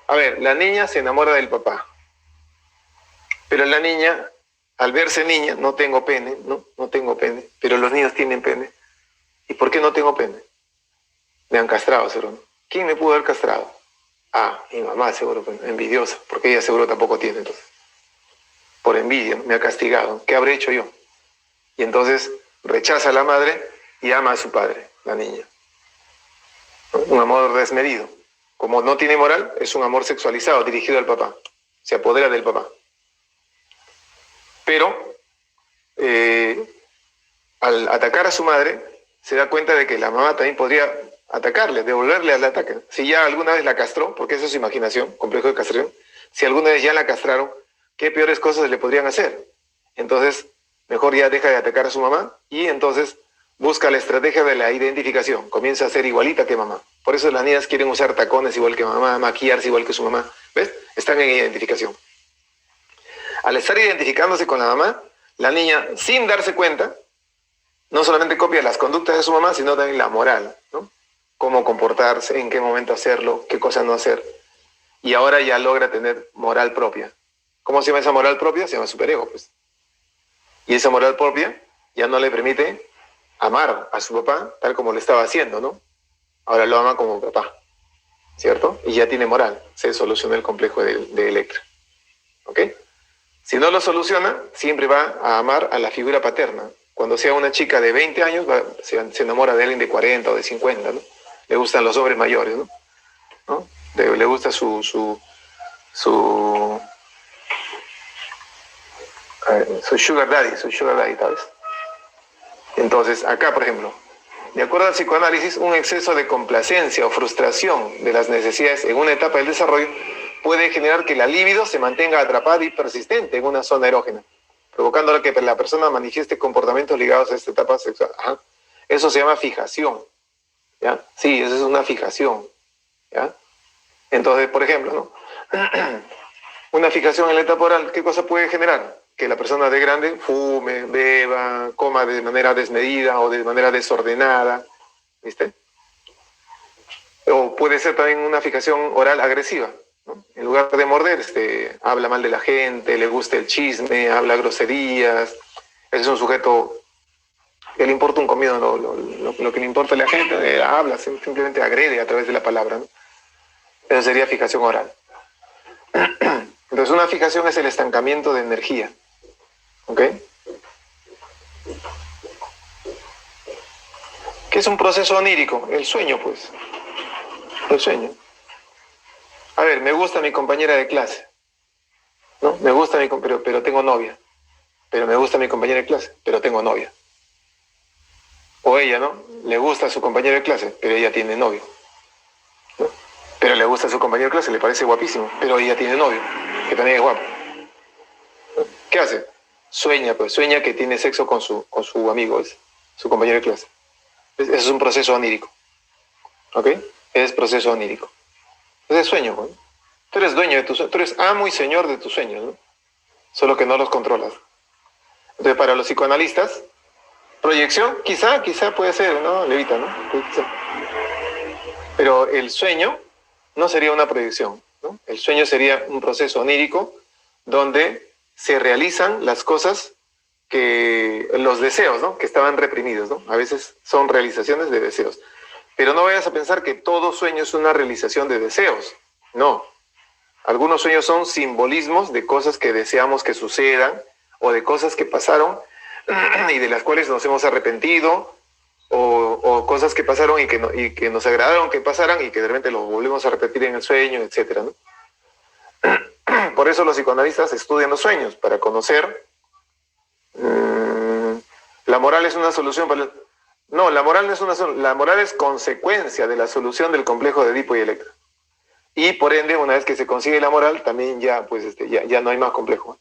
Speaker 1: A ver, la niña se enamora del papá. Pero la niña, al verse niña, no tengo pene, no tengo pene, pero los niños tienen pene. ¿Y por qué no tengo pene? Me han castrado, seguro, ¿no? ¿Quién me pudo haber castrado? Ah, mi mamá, seguro, envidiosa, porque ella seguro tampoco tiene, entonces. Por envidia, ¿no? Me ha castigado. ¿Qué habré hecho yo? Y entonces rechaza a la madre y ama a su padre, la niña. ¿No? Un amor desmedido. Como no tiene moral, es un amor sexualizado, dirigido al papá. Se apodera del papá. Pero, al atacar a su madre, se da cuenta de que la mamá también podría atacarle, devolverle al ataque. Si ya alguna vez la castró, porque eso es imaginación, complejo de castración, si alguna vez ya la castraron, ¿qué peores cosas le podrían hacer? Entonces, mejor ya deja de atacar a su mamá y entonces busca la estrategia de la identificación. Comienza a ser igualita que mamá. Por eso las niñas quieren usar tacones igual que mamá, maquillarse igual que su mamá. ¿Ves? Están en identificación. Al estar identificándose con la mamá, la niña, sin darse cuenta, no solamente copia las conductas de su mamá, sino también la moral, ¿no? Cómo comportarse, en qué momento hacerlo, qué cosas no hacer. Y ahora ya logra tener moral propia. ¿Cómo se llama esa moral propia? Se llama superego, pues. Y esa moral propia ya no le permite amar a su papá tal como lo estaba haciendo, ¿no? Ahora lo ama como papá, ¿cierto? Y ya tiene moral. Se soluciona el complejo de Electra. ¿Ok? Si no lo soluciona, siempre va a amar a la figura paterna. Cuando sea una chica de 20 años, se enamora de alguien de 40 o de 50, ¿no? Le gustan los hombres mayores, ¿no? Le gusta su sugar daddy, tal vez. Entonces, acá, por ejemplo, de acuerdo al psicoanálisis, un exceso de complacencia o frustración de las necesidades en una etapa del desarrollo puede generar que la libido se mantenga atrapada y persistente en una zona erógena, provocando que la persona manifieste comportamientos ligados a esta etapa sexual. Ajá. Eso se llama fijación, ¿ya? Sí, eso es una fijación, ¿ya? Entonces, por ejemplo, ¿no? Una fijación en la etapa oral, ¿qué cosa puede generar? Que la persona de grande fume, beba, coma de manera desmedida o de manera desordenada, ¿viste? O puede ser también una fijación oral agresiva, ¿no? En lugar de morder, habla mal de la gente, le gusta el chisme, habla groserías. Es un sujeto que le importa un comino lo que le importa a la gente, habla, simplemente agrede a través de la palabra, ¿no? Eso sería fijación oral. Entonces, una fijación es el estancamiento de energía. ¿Ok? ¿Qué es un proceso onírico? El sueño, pues. El sueño. A ver, me gusta mi compañera de clase, ¿no? Me gusta pero tengo novia. Pero me gusta mi compañera de clase, pero tengo novia. O ella, ¿no? Le gusta a su compañero de clase, pero ella tiene novio, ¿no? Pero le gusta a su compañero de clase, le parece guapísimo, pero ella tiene novio, que también es guapo. ¿No? ¿Qué hace? Sueña, pues sueña que tiene sexo con su amigo, su compañero de clase. Eso es un proceso onírico. ¿Ok? Es proceso onírico. Ese es sueño, ¿no? Tú eres dueño de tus sueños, tú eres amo y señor de tus sueños, ¿no? Solo que no los controlas. Entonces, para los psicoanalistas, proyección, quizá puede ser, ¿no? Levita, ¿no? Quizá. Pero el sueño no sería una proyección, ¿no? El sueño sería un proceso onírico donde se realizan las cosas los deseos, ¿no? Que estaban reprimidos, ¿no? A veces son realizaciones de deseos. Pero no vayas a pensar que todo sueño es una realización de deseos. No. Algunos sueños son simbolismos de cosas que deseamos que sucedan o de cosas que pasaron y de las cuales nos hemos arrepentido o cosas que pasaron y que nos agradaron que pasaran y que de repente lo volvemos a repetir en el sueño, etcétera, ¿no? Por eso los psicoanalistas estudian los sueños, para conocer. La moral es una solución para... No, la moral no es una solución. La moral es consecuencia de la solución del complejo de Edipo y Electra. Y por ende, una vez que se consigue la moral, también ya, pues, ya no hay más complejo.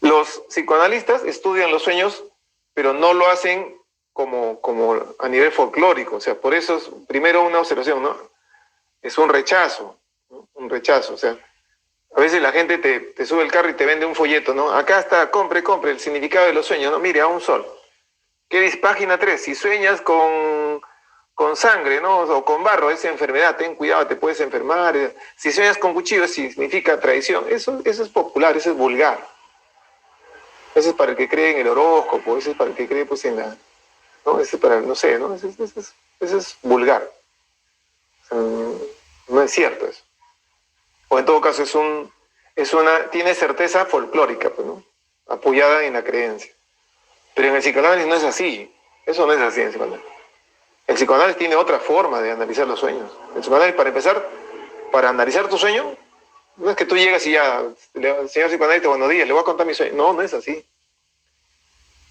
Speaker 1: Los psicoanalistas estudian los sueños, pero no lo hacen como a nivel folclórico. O sea, por eso es primero una observación, ¿no? Es un rechazo, ¿no? Un rechazo. O sea, a veces la gente te sube el carro y te vende un folleto, ¿no? Acá está, compre el significado de los sueños, ¿no? Mire, a un sol. ¿Qué dice? Página 3, si sueñas con sangre, ¿no? O con barro, es enfermedad, ten cuidado, te puedes enfermar. Si sueñas con cuchillo, significa traición. Eso es popular, eso es vulgar. Eso es para el que cree en el horóscopo, eso es para el que cree, pues, en la... ¿no? Eso es para, no sé, ¿no? Eso es vulgar. O sea, no es cierto eso. O en todo caso tiene certeza folclórica, pues, ¿no? Apoyada en la creencia. Pero en el psicoanálisis no es así. Eso no es así en el psicoanálisis. El psicoanálisis tiene otra forma de analizar los sueños. El psicoanálisis, para empezar, para analizar tu sueño, no es que tú llegas y ya, señor psicoanalista, buenos días, le voy a contar mi sueño. No es así.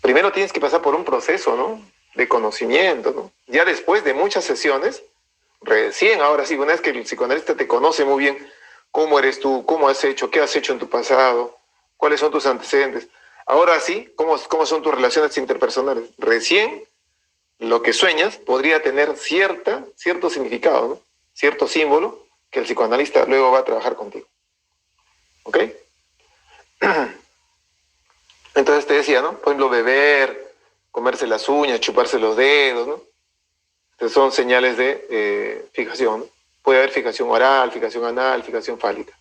Speaker 1: Primero tienes que pasar por un proceso, ¿no? De conocimiento, ¿no? Ya después de muchas sesiones, recién, ahora sí, una vez que el psicoanalista te conoce muy bien, cómo eres tú, cómo has hecho, qué has hecho en tu pasado, cuáles son tus antecedentes. Ahora sí, cómo son tus relaciones interpersonales. Recién lo que sueñas podría tener cierto significado, ¿no? Cierto símbolo que el psicoanalista luego va a trabajar contigo. ¿Ok? Entonces te decía, ¿no? Por ejemplo, beber, comerse las uñas, chuparse los dedos, ¿no? Entonces son señales de fijación, ¿no? Puede haber fijación oral, fijación anal, fijación fálica.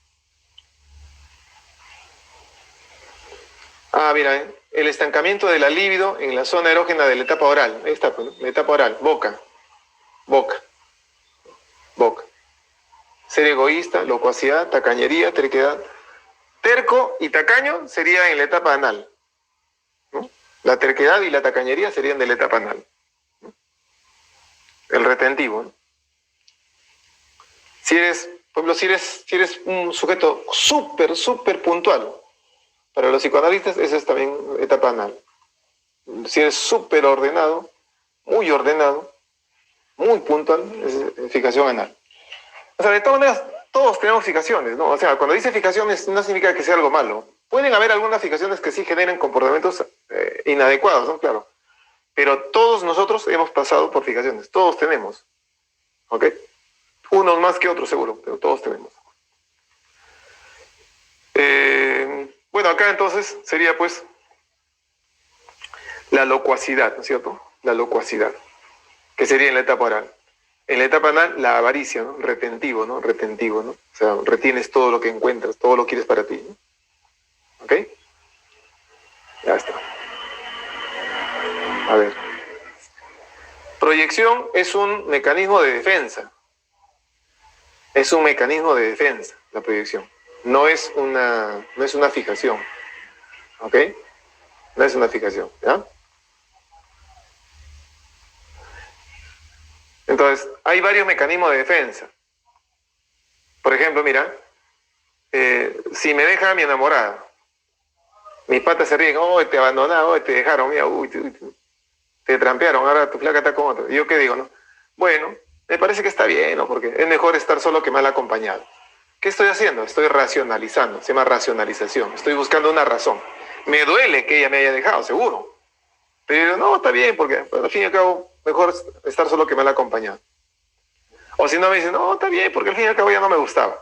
Speaker 1: Mira, el estancamiento de la libido en la zona erógena de la etapa oral. Ahí está, pues, ¿no? La etapa oral, boca. Ser egoísta, locuacidad, tacañería, terquedad. Terco y tacaño sería en la etapa anal, ¿no? La terquedad y la tacañería serían de la etapa anal, ¿no? El retentivo, ¿no? Por ejemplo, si eres un sujeto súper puntual, para los psicoanalistas esa es también etapa anal. Si eres súper ordenado, muy puntual, es fijación anal. O sea, de todas maneras, todos tenemos fijaciones, ¿no? O sea, cuando dice fijaciones no significa que sea algo malo. Pueden haber algunas fijaciones que sí generen comportamientos inadecuados, ¿no? Claro. Pero todos nosotros hemos pasado por fijaciones, todos tenemos. ¿Ok? Unos más que otros seguro, pero todos tenemos. Bueno, acá entonces sería pues la locuacidad, ¿no es cierto? La locuacidad, que sería en la etapa oral. En la etapa anal, la avaricia, ¿no? Retentivo, ¿no? O sea, retienes todo lo que encuentras, todo lo quieres para ti, ¿no? ¿Ok? Ya está. A ver. Proyección es un mecanismo de defensa. Es un mecanismo de defensa, la proyección. No es una fijación. ¿Ok? No es una fijación, ¿ya? Entonces, hay varios mecanismos de defensa. Por ejemplo, mira, si me deja mi enamorada, mis patas se ríen, oh, te abandonaron, oh, te dejaron, mira, uy, te trampearon, ahora tu flaca está con otro. ¿Y yo qué digo, no? Bueno, me parece que está bien, ¿no? Porque es mejor estar solo que mal acompañado. ¿Qué estoy haciendo? Estoy racionalizando, se llama racionalización. Estoy buscando una razón. Me duele que ella me haya dejado, seguro. Pero no, está bien, porque al fin y al cabo, mejor estar solo que mal acompañado. O si no me dicen, no, está bien, porque al fin y al cabo ya no me gustaba.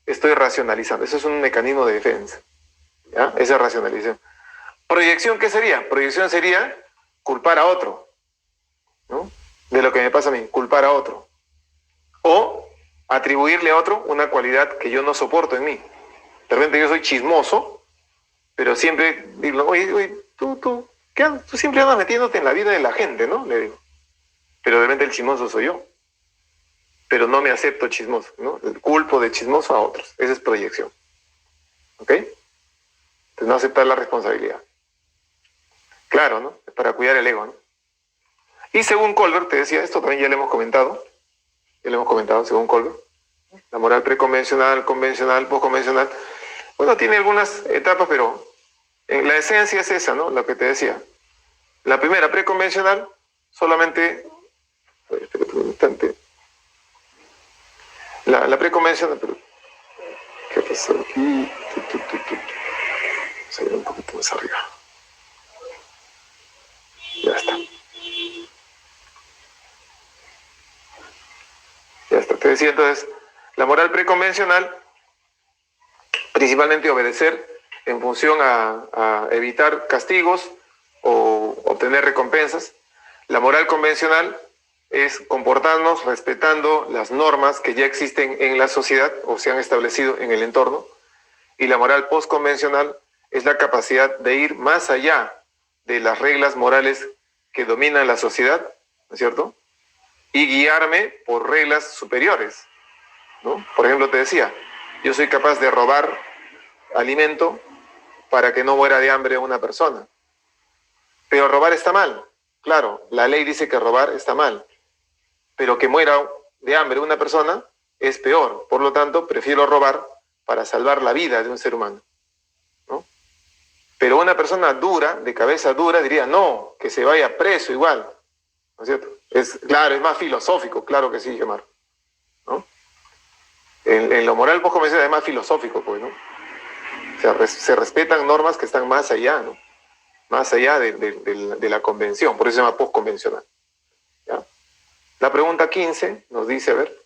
Speaker 1: Estoy racionalizando. Eso es un mecanismo de defensa. ¿Ya? Esa es racionalización. Proyección, ¿qué sería? Proyección sería culpar a otro, ¿no? De lo que me pasa a mí, culpar a otro. O atribuirle a otro una cualidad que yo no soporto en mí. De repente yo soy chismoso, pero siempre digo, oye, tú siempre andas metiéndote en la vida de la gente, ¿no? Le digo. Pero de repente el chismoso soy yo. Pero no me acepto chismoso, ¿no? Culpo de chismoso a otros. Esa es proyección. ¿Ok? Entonces no aceptar la responsabilidad. Claro, ¿no? Es para cuidar el ego, ¿no? Y según Kohlberg, te decía, esto también ya lo hemos comentado. Ya lo hemos comentado, según Kohlberg. La moral preconvencional, convencional, postconvencional. Bueno, tiene algunas etapas, pero la esencia es esa, ¿no? Lo que te decía. La primera, preconvencional, solamente... Espérate un instante. La preconvencional, pero... ¿Qué pasó aquí? Vamos a ir un poquito más arriba. Ya está. Ya está. Te decía entonces, la moral preconvencional, principalmente obedecer en función a evitar castigos o obtener recompensas. La moral convencional es comportarnos respetando las normas que ya existen en la sociedad o se han establecido en el entorno. Y la moral postconvencional es la capacidad de ir más allá de las reglas morales que dominan la sociedad, ¿no es cierto? Y guiarme por reglas superiores, ¿no? Por ejemplo, te decía, yo soy capaz de robar alimento para que no muera de hambre una persona. Pero robar está mal. Claro, la ley dice que robar está mal. Pero que muera de hambre una persona es peor. Por lo tanto, prefiero robar para salvar la vida de un ser humano, ¿no? Pero una persona dura, de cabeza dura, diría, no, que se vaya preso igual, ¿no es cierto? Claro, es más filosófico, claro que sí, Gemar, ¿no? En lo moral postconvencional es más filosófico, pues, ¿no? O sea, se respetan normas que están más allá, ¿no? Más allá de la convención, por eso se llama postconvencional. ¿Ya? La pregunta 15 nos dice, a ver,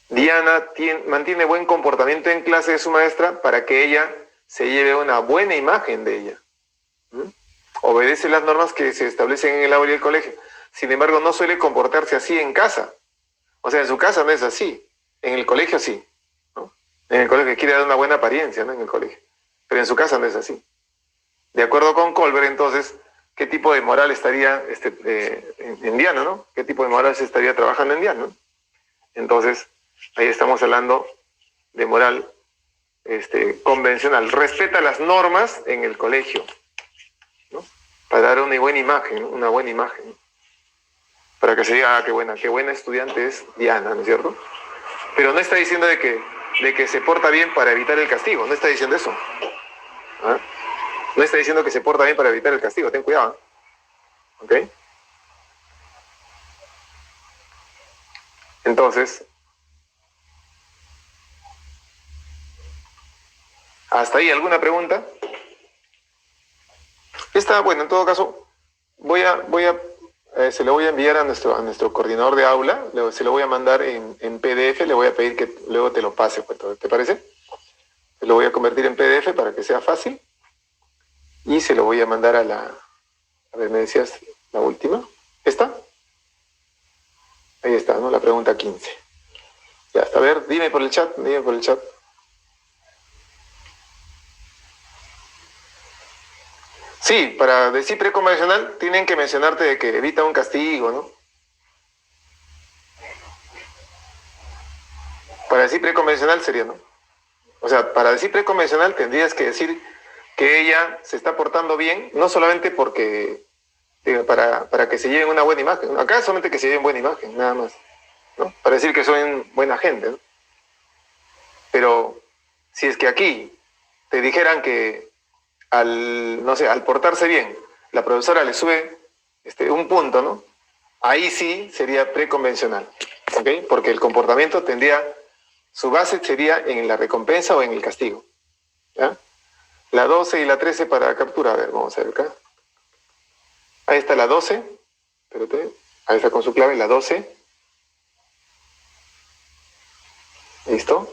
Speaker 1: Diana mantiene buen comportamiento en clase de su maestra para que ella se lleve una buena imagen de ella. Obedece las normas que se establecen en el aula y el colegio. Sin embargo, no suele comportarse así en casa. O sea, en su casa no es así. En el colegio sí, ¿no? En el colegio quiere dar una buena apariencia, ¿no? En el colegio. Pero en su casa no es así. De acuerdo con Kohlberg, entonces, ¿qué tipo de moral estaría en Diana, ¿no? ¿Qué tipo de moral se estaría trabajando en Diana, ¿no? Entonces, ahí estamos hablando de moral convencional. Respeta las normas en el colegio, ¿no? Para dar una buena imagen, ¿no? Una buena imagen, ¿no? Para que se diga, qué buena estudiante es Diana, ¿no es cierto? Pero no está diciendo de que se porta bien para evitar el castigo, no está diciendo eso. ¿Ah? No está diciendo que se porta bien para evitar el castigo, ten cuidado, ¿ok? Entonces, ¿hasta ahí alguna pregunta? Bueno, en todo caso, se lo voy a enviar a nuestro coordinador de aula, se lo voy a mandar en PDF, le voy a pedir que luego te lo pase, pues, ¿te parece? Lo voy a convertir en PDF para que sea fácil y se lo voy a mandar a ver, me decías la última, ¿esta? Ahí está, ¿no? La pregunta 15. Ya está, a ver, dime por el chat. Sí, para decir preconvencional tienen que mencionarte de que evita un castigo, ¿no? Para decir preconvencional sería, ¿no? O sea, para decir preconvencional tendrías que decir que ella se está portando bien, no solamente porque para que se lleven una buena imagen. Acá solamente que se lleven buena imagen, nada más, ¿no? Para decir que son buena gente, ¿no? Pero si es que aquí te dijeran que al portarse bien, la profesora le sube un punto, ¿no? Ahí sí sería preconvencional, ¿ok? Porque el comportamiento su base sería en la recompensa o en el castigo, ¿ya? La 12 y la 13 para captura, a ver, vamos a ver acá. Ahí está la 12, espérate, ahí está con su clave, la 12. ¿Listo?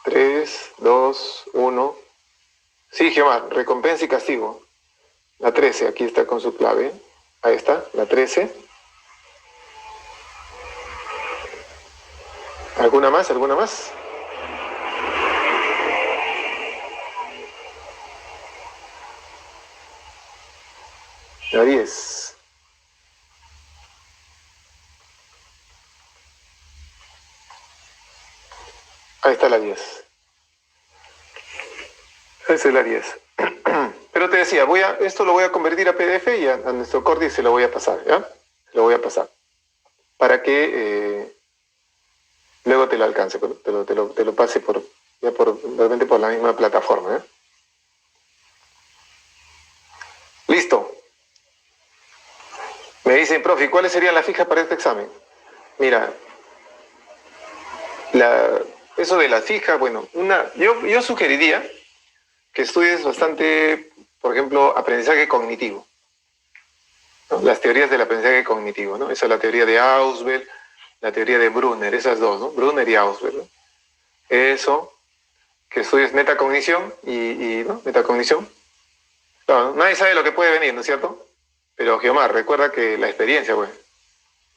Speaker 1: 3, 2, 1. Sí, Gemma, recompensa y castigo. La 13, aquí está con su clave. Ahí está, la 13. ¿Alguna más? ¿Alguna más? La 10. Ahí está la 10. Esa es la 10. Pero te decía, esto lo voy a convertir a PDF y a nuestro Cordi se lo voy a pasar, ¿ya? Lo voy a pasar. Para que luego te lo alcance, te lo pase realmente por la misma plataforma, ¿eh? Listo. Me dicen, profe, ¿cuáles serían las fijas para este examen? Mira, eso de las fijas, bueno, yo sugeriría que estudies bastante, por ejemplo, aprendizaje cognitivo, ¿no? Las teorías del aprendizaje cognitivo, ¿no? Esa es la teoría de Ausubel, la teoría de Brunner, esas dos, ¿no? Brunner y Ausubel, ¿no? Eso, que estudies metacognición ¿no? Metacognición. Claro, nadie sabe lo que puede venir, ¿no es cierto? Pero Geomar, recuerda que la experiencia, pues,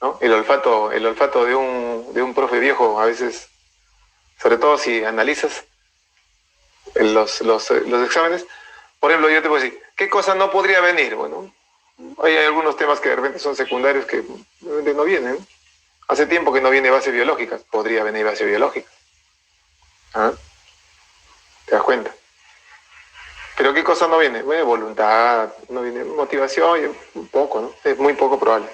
Speaker 1: ¿no? El olfato de un profe viejo, a veces, sobre todo si analizas los exámenes, por ejemplo, yo te puedo decir, ¿qué cosa no podría venir? Bueno, hay algunos temas que de repente son secundarios que no vienen. Hace tiempo que no viene base biológica, podría venir base biológica. ¿Ah? ¿Te das cuenta? Pero ¿qué cosa no viene? Bueno, voluntad, no viene motivación, un poco, ¿no? Es muy poco probable.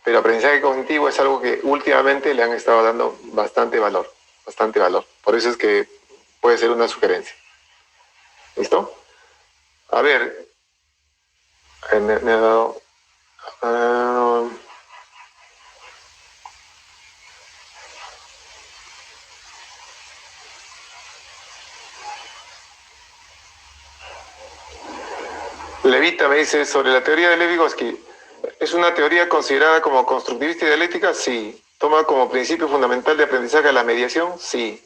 Speaker 1: Pero aprendizaje cognitivo es algo que últimamente le han estado dando bastante valor, bastante valor. Por eso es que puede ser una sugerencia. ¿Listo? A ver, me ha dado... Levita me dice sobre la teoría de Lev-Vygotsky. ¿Es una teoría considerada como constructivista y dialéctica? Sí. ¿Toma como principio fundamental de aprendizaje la mediación? Sí.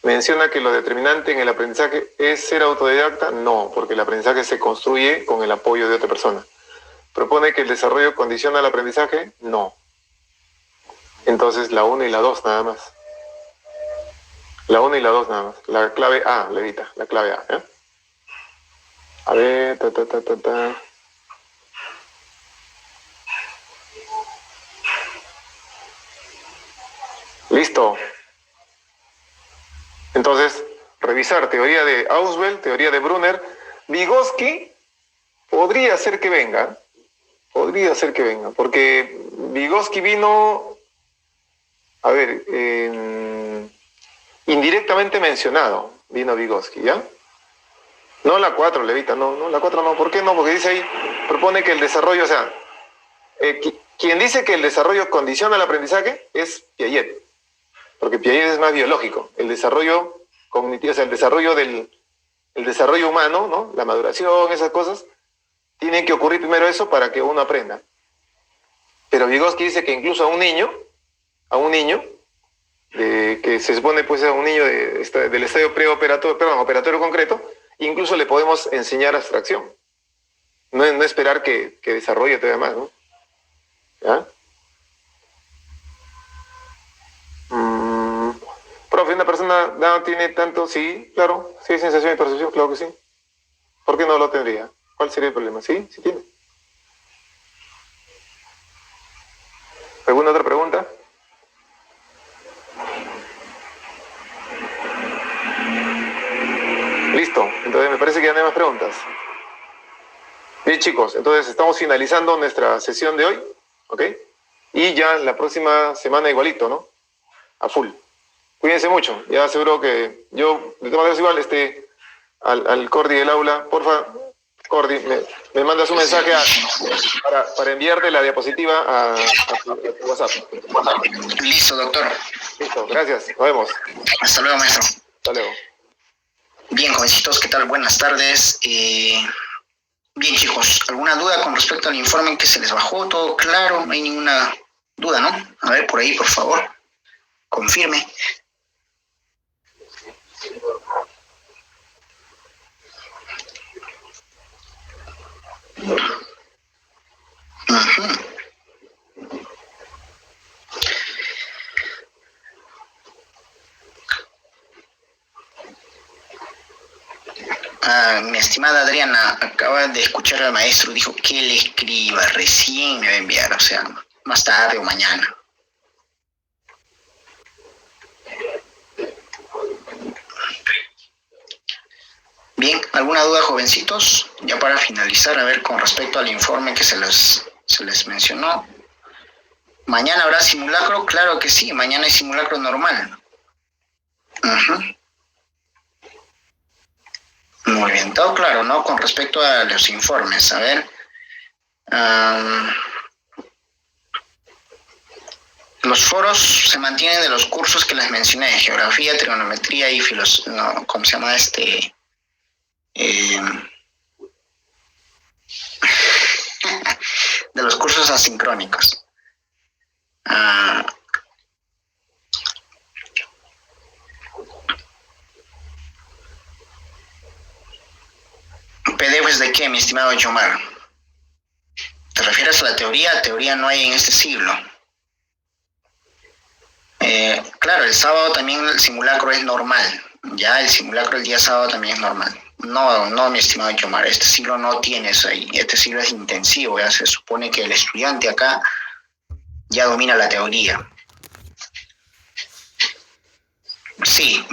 Speaker 1: ¿Menciona que lo determinante en el aprendizaje es ser autodidacta? No, porque el aprendizaje se construye con el apoyo de otra persona. ¿Propone que el desarrollo condiciona el aprendizaje? No. Entonces la 1 y la 2 nada más. La 1 y la 2 nada más. La clave A, Levita, la clave A, ¿eh? A ver, Listo. Entonces, revisar teoría de Ausubel, teoría de Brunner. Vygotsky podría ser que venga, porque Vygotsky vino, a ver, indirectamente mencionado, vino Vygotsky, ¿ya? No la 4, Levita, no, la 4 no. ¿Por qué no? Porque dice ahí, propone que el desarrollo, o sea, quien dice que el desarrollo condiciona el aprendizaje es Piaget, porque Piaget es más biológico. El desarrollo cognitivo, o sea, el desarrollo humano, ¿no? La maduración, esas cosas, tienen que ocurrir primero eso para que uno aprenda. Pero Vygotsky dice que incluso a un niño, que se supone pues a un niño del estadio operatorio concreto, incluso le podemos enseñar abstracción. No esperar que desarrolle todavía más, ¿no? ¿Ya? Profe, una persona no tiene tanto, sí, claro, sí hay sensación y percepción, claro que sí. ¿Por qué no lo tendría? ¿Cuál sería el problema? Sí, sí tiene. ¿Alguna otra pregunta? Listo, entonces me parece que ya no hay más preguntas. Bien, chicos, entonces estamos finalizando nuestra sesión de hoy, ¿ok? Y ya la próxima semana igualito, ¿no? A full. Cuídense mucho, ya seguro que yo, de todas maneras igual, al Cordi del aula, porfa, Cordi, me mandas un mensaje para enviarte la diapositiva a tu WhatsApp.
Speaker 4: Listo, doctor.
Speaker 1: Listo, gracias, nos vemos.
Speaker 4: Hasta luego, maestro.
Speaker 1: Hasta luego.
Speaker 4: Bien, jovencitos, ¿qué tal? Buenas tardes. Bien, chicos, ¿alguna duda con respecto al informe que se les bajó? ¿Todo claro? No hay ninguna duda, ¿no? A ver, por ahí, por favor, confirme. Ujú. Mi estimada Adriana, acaba de escuchar al maestro, dijo que le escriba, recién me va a enviar, o sea, más tarde o mañana. Bien, ¿alguna duda, jovencitos? Ya para finalizar, a ver, con respecto al informe que se les mencionó. ¿Mañana habrá simulacro? Claro que sí, mañana hay simulacro normal. Ujú. Muy bien, todo claro, ¿no? Con respecto a los informes, a ver. Los foros se mantienen de los cursos que les mencioné, geografía, trigonometría y filosofía, no, ¿cómo se llama este? De los cursos asincrónicos. ¿PDFs de qué, mi estimado Yomar? ¿Te refieres a la teoría? Teoría no hay en este siglo. Claro, el sábado también el simulacro es normal. Ya el simulacro el día sábado también es normal. No, mi estimado Yomar, este siglo no tiene eso ahí. Este siglo es intensivo, ya se supone que el estudiante acá ya domina la teoría. Sí,